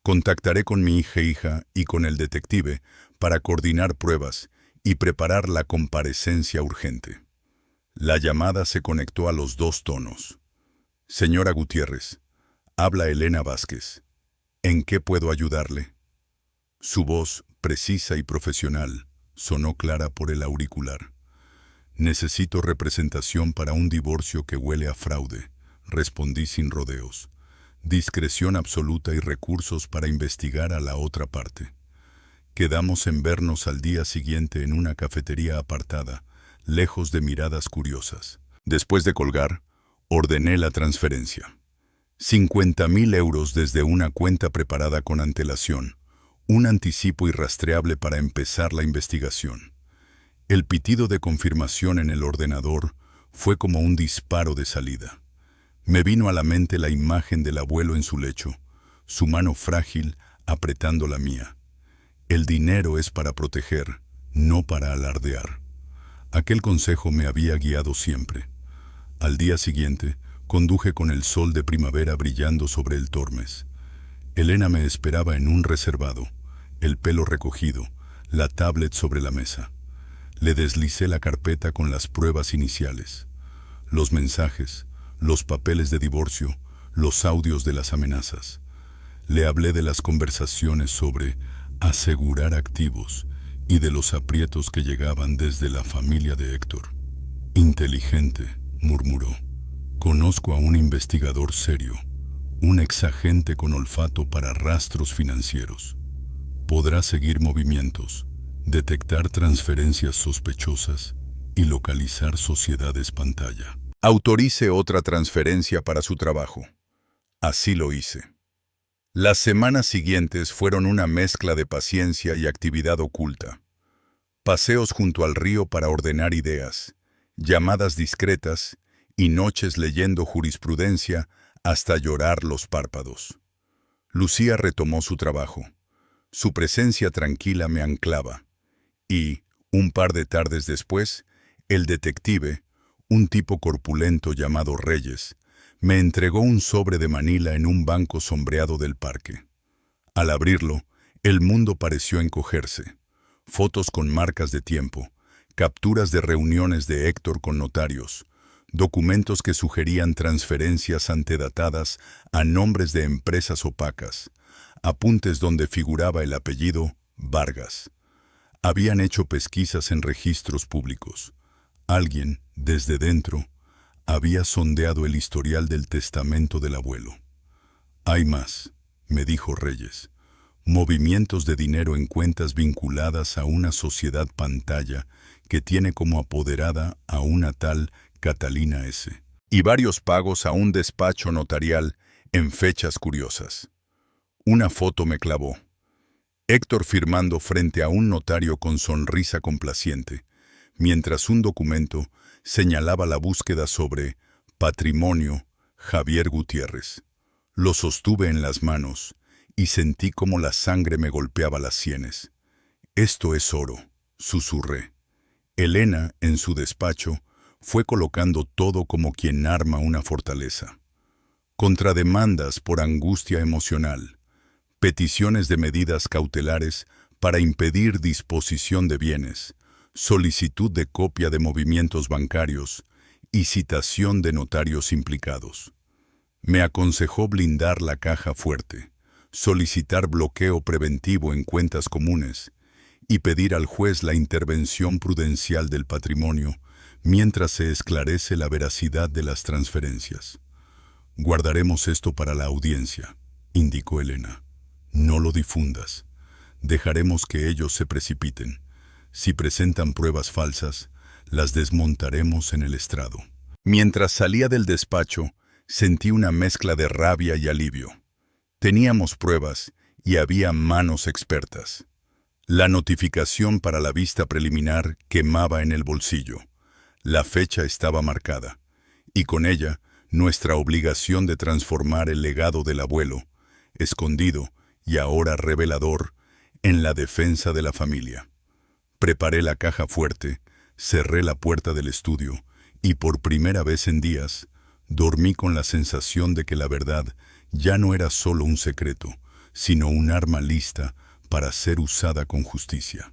Contactaré con mi hija y con el detective para coordinar pruebas y preparar la comparecencia urgente. La llamada se conectó a los 2 tonos. Señora Gutiérrez, habla Elena Vázquez. ¿En qué puedo ayudarle? Su voz, precisa y profesional, sonó clara por el auricular. Necesito representación para un divorcio que huele a fraude, respondí sin rodeos. Discreción absoluta y recursos para investigar a la otra parte. Quedamos en vernos al día siguiente en una cafetería apartada, lejos de miradas curiosas. Después de colgar, ordené la transferencia. 50.000 euros desde una cuenta preparada con antelación, un anticipo irrastreable para empezar la investigación. El pitido de confirmación en el ordenador fue como un disparo de salida. Me vino a la mente la imagen del abuelo en su lecho, su mano frágil apretando la mía. El dinero es para proteger, no para alardear. Aquel consejo me había guiado siempre. Al día siguiente, conduje con el sol de primavera brillando sobre el Tormes. Elena me esperaba en un reservado, el pelo recogido, la tablet sobre la mesa. Le deslicé la carpeta con las pruebas iniciales. Los mensajes, los papeles de divorcio, los audios de las amenazas. Le hablé de las conversaciones sobre asegurar activos y de los aprietos que llegaban desde la familia de Héctor. Inteligente, murmuró. Conozco a un investigador serio, un exagente con olfato para rastros financieros. Podrá seguir movimientos, detectar transferencias sospechosas y localizar sociedades pantalla. Autorice otra transferencia para su trabajo. Así lo hice. Las semanas siguientes fueron una mezcla de paciencia y actividad oculta. Paseos junto al río para ordenar ideas, llamadas discretas y noches leyendo jurisprudencia hasta llorar los párpados. Lucía retomó su trabajo. Su presencia tranquila me anclaba. Y, un par de tardes después, el detective, un tipo corpulento llamado Reyes, me entregó un sobre de Manila en un banco sombreado del parque. Al abrirlo, el mundo pareció encogerse. Fotos con marcas de tiempo, capturas de reuniones de Héctor con notarios, documentos que sugerían transferencias antedatadas a nombres de empresas opacas, apuntes donde figuraba el apellido Vargas. Habían hecho pesquisas en registros públicos. Alguien, desde dentro, había sondeado el historial del testamento del abuelo. Hay más, me dijo Reyes. Movimientos de dinero en cuentas vinculadas a una sociedad pantalla que tiene como apoderada a una tal Catalina S. Y varios pagos a un despacho notarial en fechas curiosas. Una foto me clavó. Héctor firmando frente a un notario con sonrisa complaciente, mientras un documento señalaba la búsqueda sobre patrimonio Javier Gutiérrez. Lo sostuve en las manos y sentí como la sangre me golpeaba las sienes. Esto es oro, susurré. Elena, en su despacho, fue colocando todo como quien arma una fortaleza. Contrademandas por angustia emocional, peticiones de medidas cautelares para impedir disposición de bienes, solicitud de copia de movimientos bancarios y citación de notarios implicados. Me aconsejó blindar la caja fuerte, solicitar bloqueo preventivo en cuentas comunes y pedir al juez la intervención prudencial del patrimonio mientras se esclarece la veracidad de las transferencias. Guardaremos esto para la audiencia, indicó Elena. No lo difundas. Dejaremos que ellos se precipiten. Si presentan pruebas falsas, las desmontaremos en el estrado. Mientras salía del despacho, sentí una mezcla de rabia y alivio. Teníamos pruebas y había manos expertas. La notificación para la vista preliminar quemaba en el bolsillo. La fecha estaba marcada, y con ella nuestra obligación de transformar el legado del abuelo, escondido y ahora revelador, en la defensa de la familia. Preparé la caja fuerte, cerré la puerta del estudio y por primera vez en días dormí con la sensación de que la verdad ya no era solo un secreto, sino un arma lista para ser usada con justicia.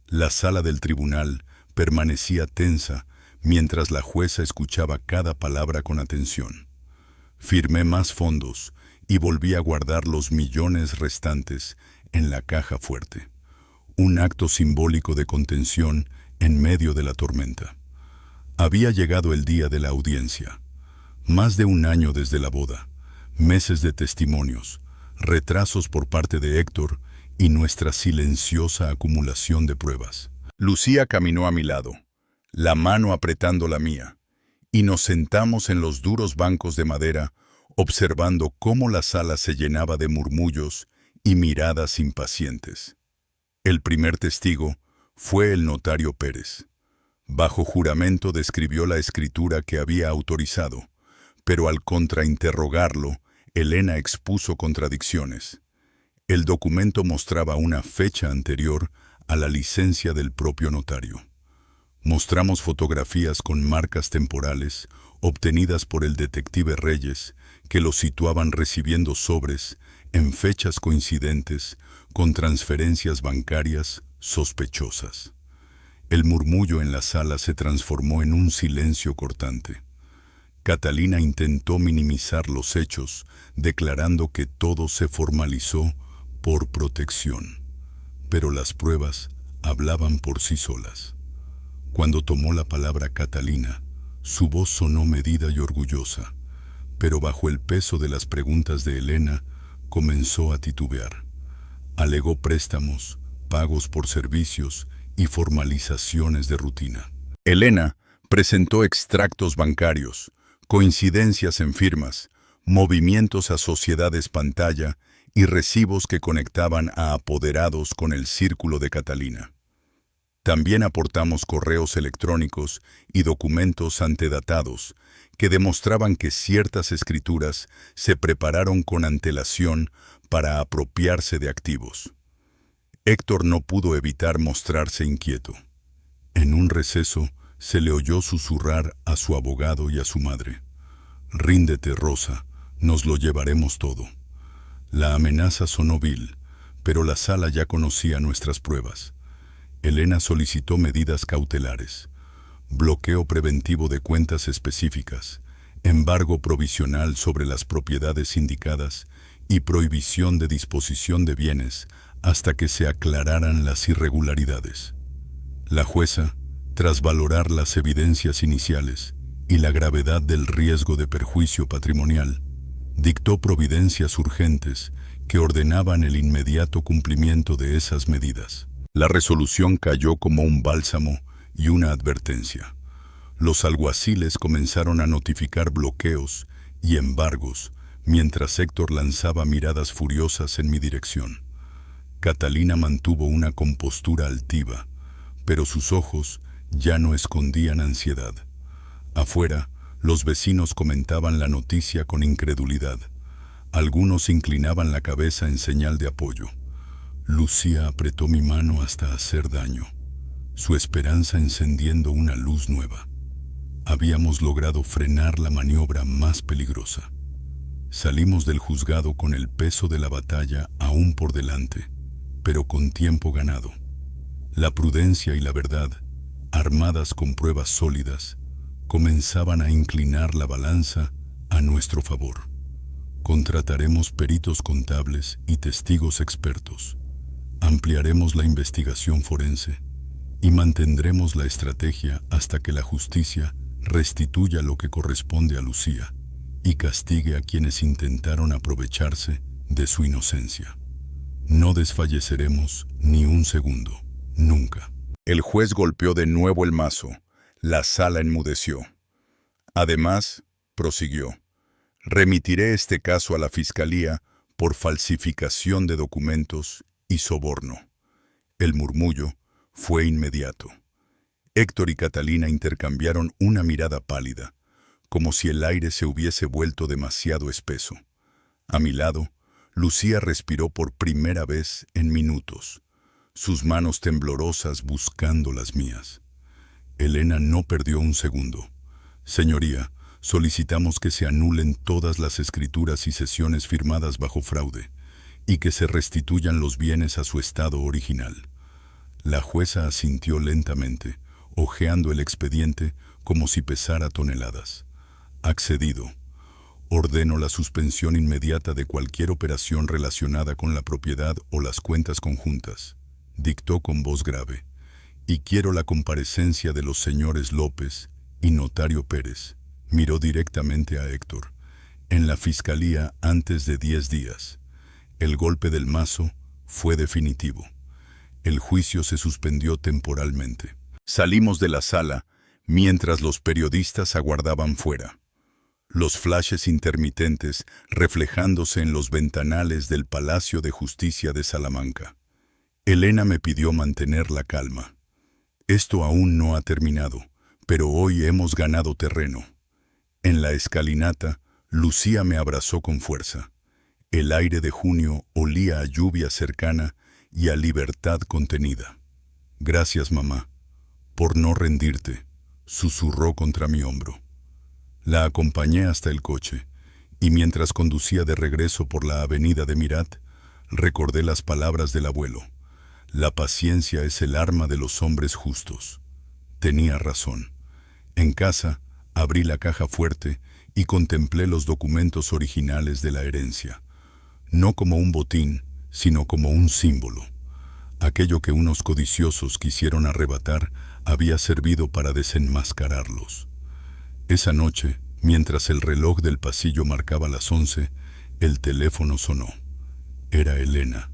La sala del tribunal permanecía tensa mientras la jueza escuchaba cada palabra con atención. Firmé más fondos y volví a guardar los millones restantes en la caja fuerte. Un acto simbólico de contención en medio de la tormenta. Había llegado el día de la audiencia. Más de un año desde la boda, meses de testimonios, retrasos por parte de Héctor y nuestra silenciosa acumulación de pruebas. Lucía caminó a mi lado, la mano apretando la mía, y nos sentamos en los duros bancos de madera, observando cómo la sala se llenaba de murmullos y miradas impacientes. El primer testigo fue el notario Pérez. Bajo juramento describió la escritura que había autorizado, pero al contrainterrogarlo, Elena expuso contradicciones. El documento mostraba una fecha anterior a la licencia del propio notario. Mostramos fotografías con marcas temporales obtenidas por el detective Reyes, que los situaban recibiendo sobres en fechas coincidentes con transferencias bancarias sospechosas. El murmullo en la sala se transformó en un silencio cortante. Catalina intentó minimizar los hechos, declarando que todo se formalizó por protección. Pero las pruebas hablaban por sí solas. Cuando tomó la palabra Catalina, su voz sonó medida y orgullosa, pero bajo el peso de las preguntas de Elena, comenzó a titubear. Alegó préstamos, pagos por servicios y formalizaciones de rutina. Elena presentó extractos bancarios, coincidencias en firmas, movimientos a sociedades pantalla y recibos que conectaban a apoderados con el círculo de Catalina. También aportamos correos electrónicos y documentos antedatados que demostraban que ciertas escrituras se prepararon con antelación para apropiarse de activos. Héctor no pudo evitar mostrarse inquieto. En un receso se le oyó susurrar a su abogado y a su madre: «Ríndete, Rosa, nos lo llevaremos todo». La amenaza sonó vil, pero la sala ya conocía nuestras pruebas. Elena solicitó medidas cautelares: bloqueo preventivo de cuentas específicas, embargo provisional sobre las propiedades indicadas y prohibición de disposición de bienes hasta que se aclararan las irregularidades. La jueza, tras valorar las evidencias iniciales y la gravedad del riesgo de perjuicio patrimonial, dictó providencias urgentes que ordenaban el inmediato cumplimiento de esas medidas. La resolución cayó como un bálsamo y una advertencia. Los alguaciles comenzaron a notificar bloqueos y embargos, mientras Héctor lanzaba miradas furiosas en mi dirección. Catalina mantuvo una compostura altiva, pero sus ojos ya no escondían ansiedad. Afuera, los vecinos comentaban la noticia con incredulidad. Algunos inclinaban la cabeza en señal de apoyo. Lucía apretó mi mano hasta hacer daño, su esperanza encendiendo una luz nueva. Habíamos logrado frenar la maniobra más peligrosa. Salimos del juzgado con el peso de la batalla aún por delante, pero con tiempo ganado. La prudencia y la verdad, armadas con pruebas sólidas, comenzaban a inclinar la balanza a nuestro favor. Contrataremos peritos contables y testigos expertos. Ampliaremos la investigación forense y mantendremos la estrategia hasta que la justicia restituya lo que corresponde a Lucía y castigue a quienes intentaron aprovecharse de su inocencia. No desfalleceremos ni un segundo, nunca. El juez golpeó de nuevo el mazo. La sala enmudeció. Además, prosiguió, remitiré este caso a la Fiscalía por falsificación de documentos y soborno. El murmullo fue inmediato. Héctor y Catalina intercambiaron una mirada pálida, como si el aire se hubiese vuelto demasiado espeso. A mi lado, Lucía respiró por primera vez en minutos, sus manos temblorosas buscando las mías. Elena no perdió un segundo. Señoría, solicitamos que se anulen todas las escrituras y sesiones firmadas bajo fraude y que se restituyan los bienes a su estado original. La jueza asintió lentamente, hojeando el expediente como si pesara toneladas. Accedido. Ordeno la suspensión inmediata de cualquier operación relacionada con la propiedad o las cuentas conjuntas. Dictó con voz grave. Y quiero la comparecencia de los señores López y notario Pérez. Miró directamente a Héctor. En la Fiscalía antes de 10 días. El golpe del mazo fue definitivo. El juicio se suspendió temporalmente. Salimos de la sala mientras los periodistas aguardaban fuera. Los flashes intermitentes reflejándose en los ventanales del Palacio de Justicia de Salamanca. Elena me pidió mantener la calma. Esto aún no ha terminado, pero hoy hemos ganado terreno. En la escalinata, Lucía me abrazó con fuerza. El aire de junio olía a lluvia cercana y a libertad contenida. Gracias, mamá, por no rendirte, susurró contra mi hombro. La acompañé hasta el coche, y mientras conducía de regreso por la avenida de Mirat, recordé las palabras del abuelo. La paciencia es el arma de los hombres justos. Tenía razón. En casa, abrí la caja fuerte y contemplé los documentos originales de la herencia. No como un botín, sino como un símbolo. Aquello que unos codiciosos quisieron arrebatar había servido para desenmascararlos. Esa noche, mientras el reloj del pasillo marcaba las 11, el teléfono sonó. Era Elena.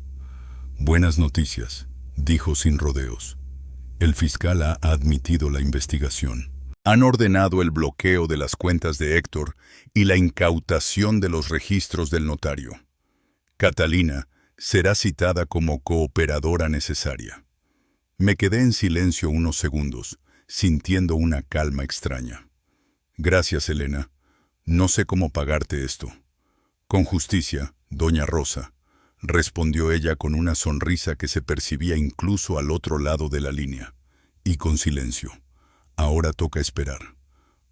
Buenas noticias, dijo sin rodeos. El fiscal ha admitido la investigación. Han ordenado el bloqueo de las cuentas de Héctor y la incautación de los registros del notario. Catalina será citada como cooperadora necesaria. Me quedé en silencio unos segundos, sintiendo una calma extraña. Gracias, Elena. No sé cómo pagarte esto. Con justicia, doña Rosa, respondió ella con una sonrisa que se percibía incluso al otro lado de la línea. Y con silencio. Ahora toca esperar.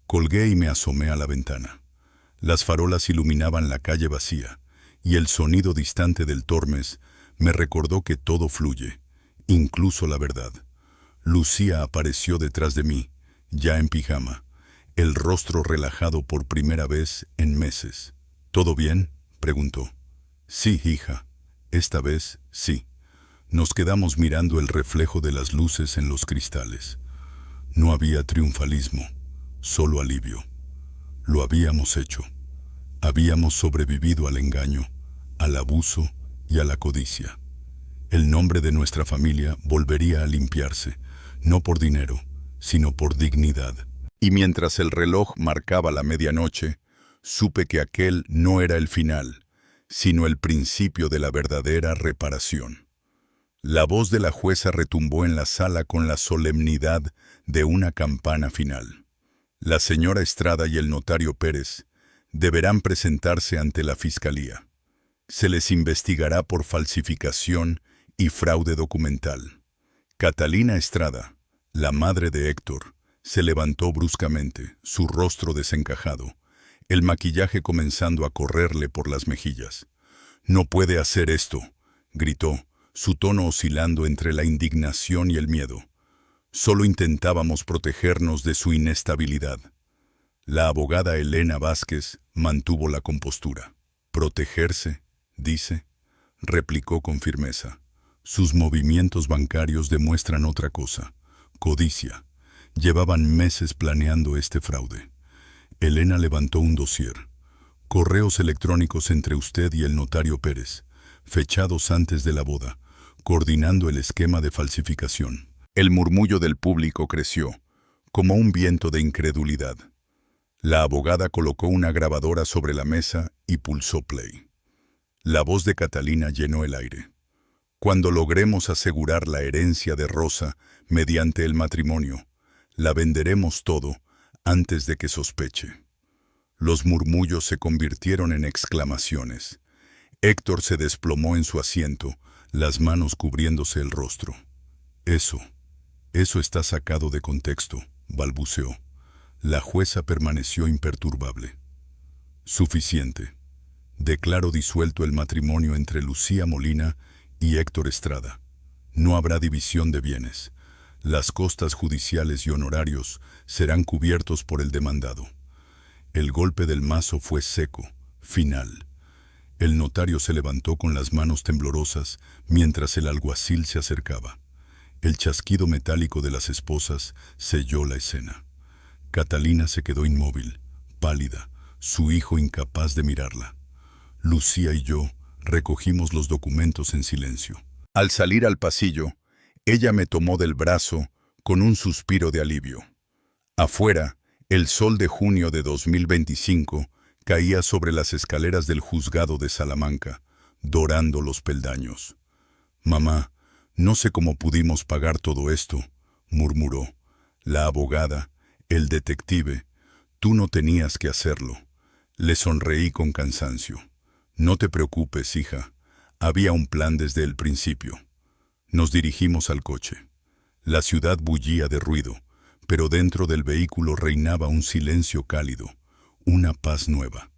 Colgué y me asomé a la ventana. Las farolas iluminaban la calle vacía, y el sonido distante del Tormes me recordó que todo fluye, incluso la verdad. Lucía apareció detrás de mí, ya en pijama, el rostro relajado por primera vez en meses. ¿Todo bien?, preguntó. Sí, hija. Esta vez, sí. Nos quedamos mirando el reflejo de las luces en los cristales. No había triunfalismo, solo alivio. Lo habíamos hecho. Habíamos sobrevivido al engaño, al abuso y a la codicia. El nombre de nuestra familia volvería a limpiarse, no por dinero, sino por dignidad. Y mientras el reloj marcaba la medianoche, supe que aquel no era el final, sino el principio de la verdadera reparación. La voz de la jueza retumbó en la sala con la solemnidad de una campana final. La señora Estrada y el notario Pérez deberán presentarse ante la Fiscalía. Se les investigará por falsificación y fraude documental. Catalina Estrada, la madre de Héctor, se levantó bruscamente, su rostro desencajado, el maquillaje comenzando a correrle por las mejillas. «No puede hacer esto», gritó, su tono oscilando entre la indignación y el miedo. Solo intentábamos protegernos de su inestabilidad. La abogada Elena Vázquez mantuvo la compostura. «¿Protegerse?», dice, replicó con firmeza. «Sus movimientos bancarios demuestran otra cosa. Codicia. Llevaban meses planeando este fraude. Elena levantó un dossier. Correos electrónicos entre usted y el notario Pérez, fechados antes de la boda, coordinando el esquema de falsificación. El murmullo del público creció, como un viento de incredulidad. La abogada colocó una grabadora sobre la mesa y pulsó play. La voz de Catalina llenó el aire. Cuando logremos asegurar la herencia de Rosa mediante el matrimonio, la venderemos todo antes de que sospeche. Los murmullos se convirtieron en exclamaciones. Héctor se desplomó en su asiento, las manos cubriéndose el rostro. Eso está sacado de contexto, balbuceó. La jueza permaneció imperturbable. Suficiente. Declaro disuelto el matrimonio entre Lucía Molina y Héctor Estrada. No habrá división de bienes. Las costas judiciales y honorarios serán cubiertos por el demandado. El golpe del mazo fue seco, final. El notario se levantó con las manos temblorosas mientras el alguacil se acercaba. El chasquido metálico de las esposas selló la escena. Catalina se quedó inmóvil, pálida, su hijo incapaz de mirarla. Lucía y yo recogimos los documentos en silencio. Al salir al pasillo, ella me tomó del brazo con un suspiro de alivio. Afuera, el sol de junio de 2025 caía sobre las escaleras del juzgado de Salamanca, dorando los peldaños. «Mamá, no sé cómo pudimos pagar todo esto», murmuró. «La abogada, el detective, tú no tenías que hacerlo». Le sonreí con cansancio. «No te preocupes, hija. Había un plan desde el principio». Nos dirigimos al coche. La ciudad bullía de ruido, pero dentro del vehículo reinaba un silencio cálido, una paz nueva.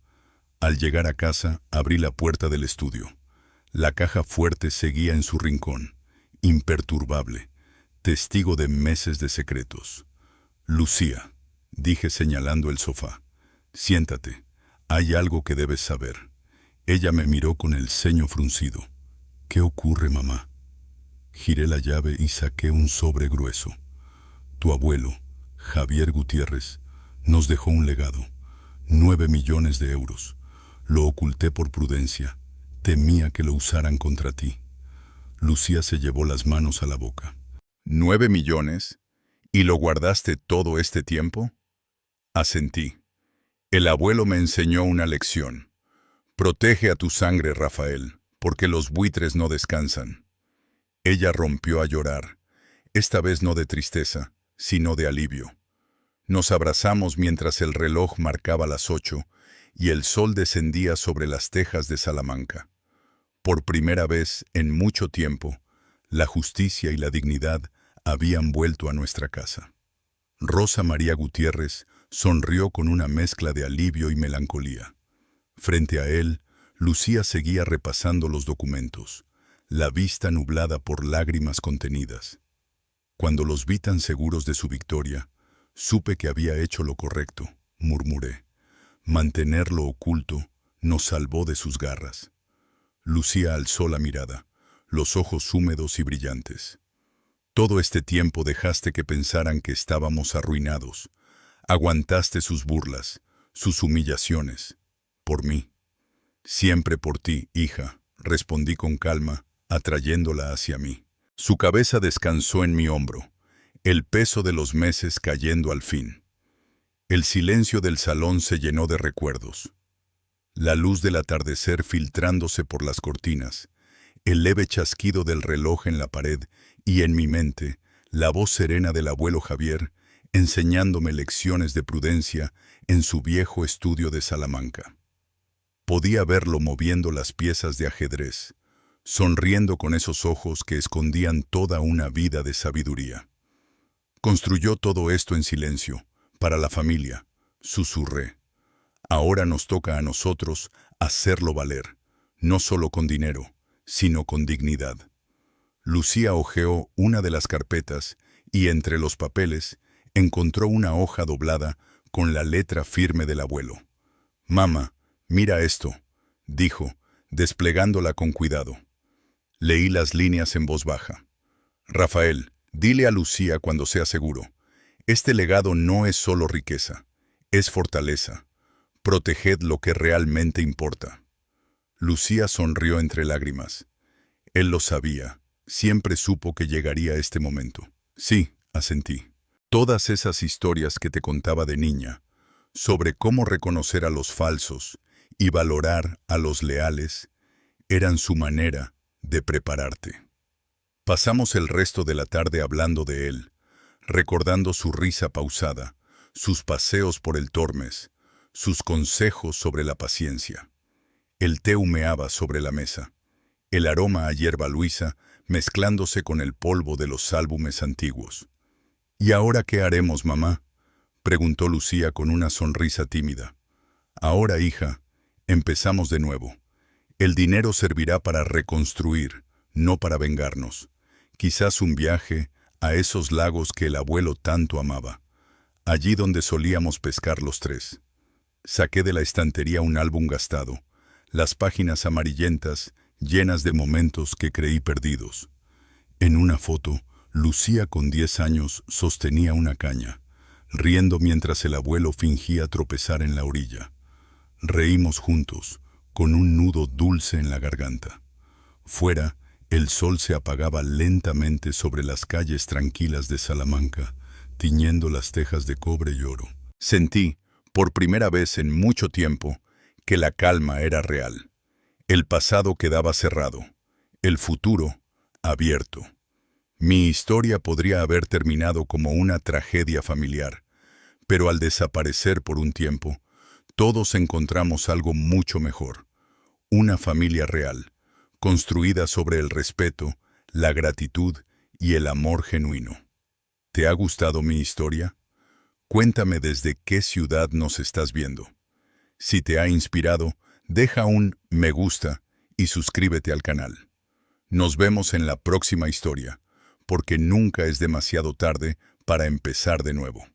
Al llegar a casa, abrí la puerta del estudio. La caja fuerte seguía en su rincón, imperturbable, testigo de meses de secretos. «Lucía», dije señalando el sofá, «siéntate, hay algo que debes saber». Ella me miró con el ceño fruncido. «¿Qué ocurre, mamá?» Giré la llave y saqué un sobre grueso. «Tu abuelo, Javier Gutiérrez, nos dejó un legado, 9 millones de euros. Lo oculté por prudencia, temía que lo usaran contra ti». Lucía se llevó las manos a la boca. «¿9 millones? ¿Y lo guardaste todo este tiempo?» Asentí. «El abuelo me enseñó una lección. Protege a tu sangre, Rafael, porque los buitres no descansan». Ella rompió a llorar, esta vez no de tristeza, sino de alivio. Nos abrazamos mientras el reloj marcaba las 8 y el sol descendía sobre las tejas de Salamanca. Por primera vez en mucho tiempo, la justicia y la dignidad habían vuelto a nuestra casa. Rosa María Gutiérrez sonrió con una mezcla de alivio y melancolía. Frente a él, Lucía seguía repasando los documentos, la vista nublada por lágrimas contenidas. Cuando los vi tan seguros de su victoria, supe que había hecho lo correcto, murmuré. Mantenerlo oculto nos salvó de sus garras. Lucía alzó la mirada, los ojos húmedos y brillantes. «Todo este tiempo dejaste que pensaran que estábamos arruinados. Aguantaste sus burlas, sus humillaciones. Por mí». «Siempre por ti, hija», respondí con calma, atrayéndola hacia mí. Su cabeza descansó en mi hombro, el peso de los meses cayendo al fin. El silencio del salón se llenó de recuerdos. La luz del atardecer filtrándose por las cortinas, el leve chasquido del reloj en la pared y en mi mente, la voz serena del abuelo Javier, enseñándome lecciones de prudencia en su viejo estudio de Salamanca. Podía verlo moviendo las piezas de ajedrez, sonriendo con esos ojos que escondían toda una vida de sabiduría. Construyó todo esto en silencio, para la familia, susurré. Ahora nos toca a nosotros hacerlo valer, no solo con dinero, sino con dignidad. Lucía hojeó una de las carpetas y entre los papeles encontró una hoja doblada con la letra firme del abuelo. «Mamá, mira esto», dijo, desplegándola con cuidado. Leí las líneas en voz baja. «Rafael, Dile a Lucía cuando sea seguro. Este legado no es solo riqueza, es fortaleza. Proteged lo que realmente importa. Lucía sonrió entre lágrimas. Él lo sabía. Siempre supo que llegaría este momento. Sí, asentí. Todas esas historias que te contaba de niña, sobre cómo reconocer a los falsos y valorar a los leales, eran su manera de prepararte. Pasamos el resto de la tarde hablando de él, recordando su risa pausada, sus paseos por el Tormes, sus consejos sobre la paciencia. El té humeaba sobre la mesa, el aroma a hierba luisa mezclándose con el polvo de los álbumes antiguos. ¿Y ahora qué haremos, mamá?, preguntó Lucía con una sonrisa tímida. Ahora, hija, empezamos de nuevo. El dinero servirá para reconstruir, no para vengarnos. Quizás un viaje a esos lagos que el abuelo tanto amaba, allí donde solíamos pescar los tres. Saqué de la estantería un álbum gastado, las páginas amarillentas llenas de momentos que creí perdidos. En una foto, Lucía con 10 años sostenía una caña, riendo mientras el abuelo fingía tropezar en la orilla. Reímos juntos, con un nudo dulce en la garganta. Fuera, el sol se apagaba lentamente sobre las calles tranquilas de Salamanca, tiñendo las tejas de cobre y oro. Sentí, por primera vez en mucho tiempo, que la calma era real. El pasado quedaba cerrado, el futuro abierto. Mi historia podría haber terminado como una tragedia familiar, pero al desaparecer por un tiempo, todos encontramos algo mucho mejor. Una familia real, construida sobre el respeto, la gratitud y el amor genuino. ¿Te ha gustado mi historia? Cuéntame desde qué ciudad nos estás viendo. Si te ha inspirado, deja un me gusta y suscríbete al canal. Nos vemos en la próxima historia, porque nunca es demasiado tarde para empezar de nuevo.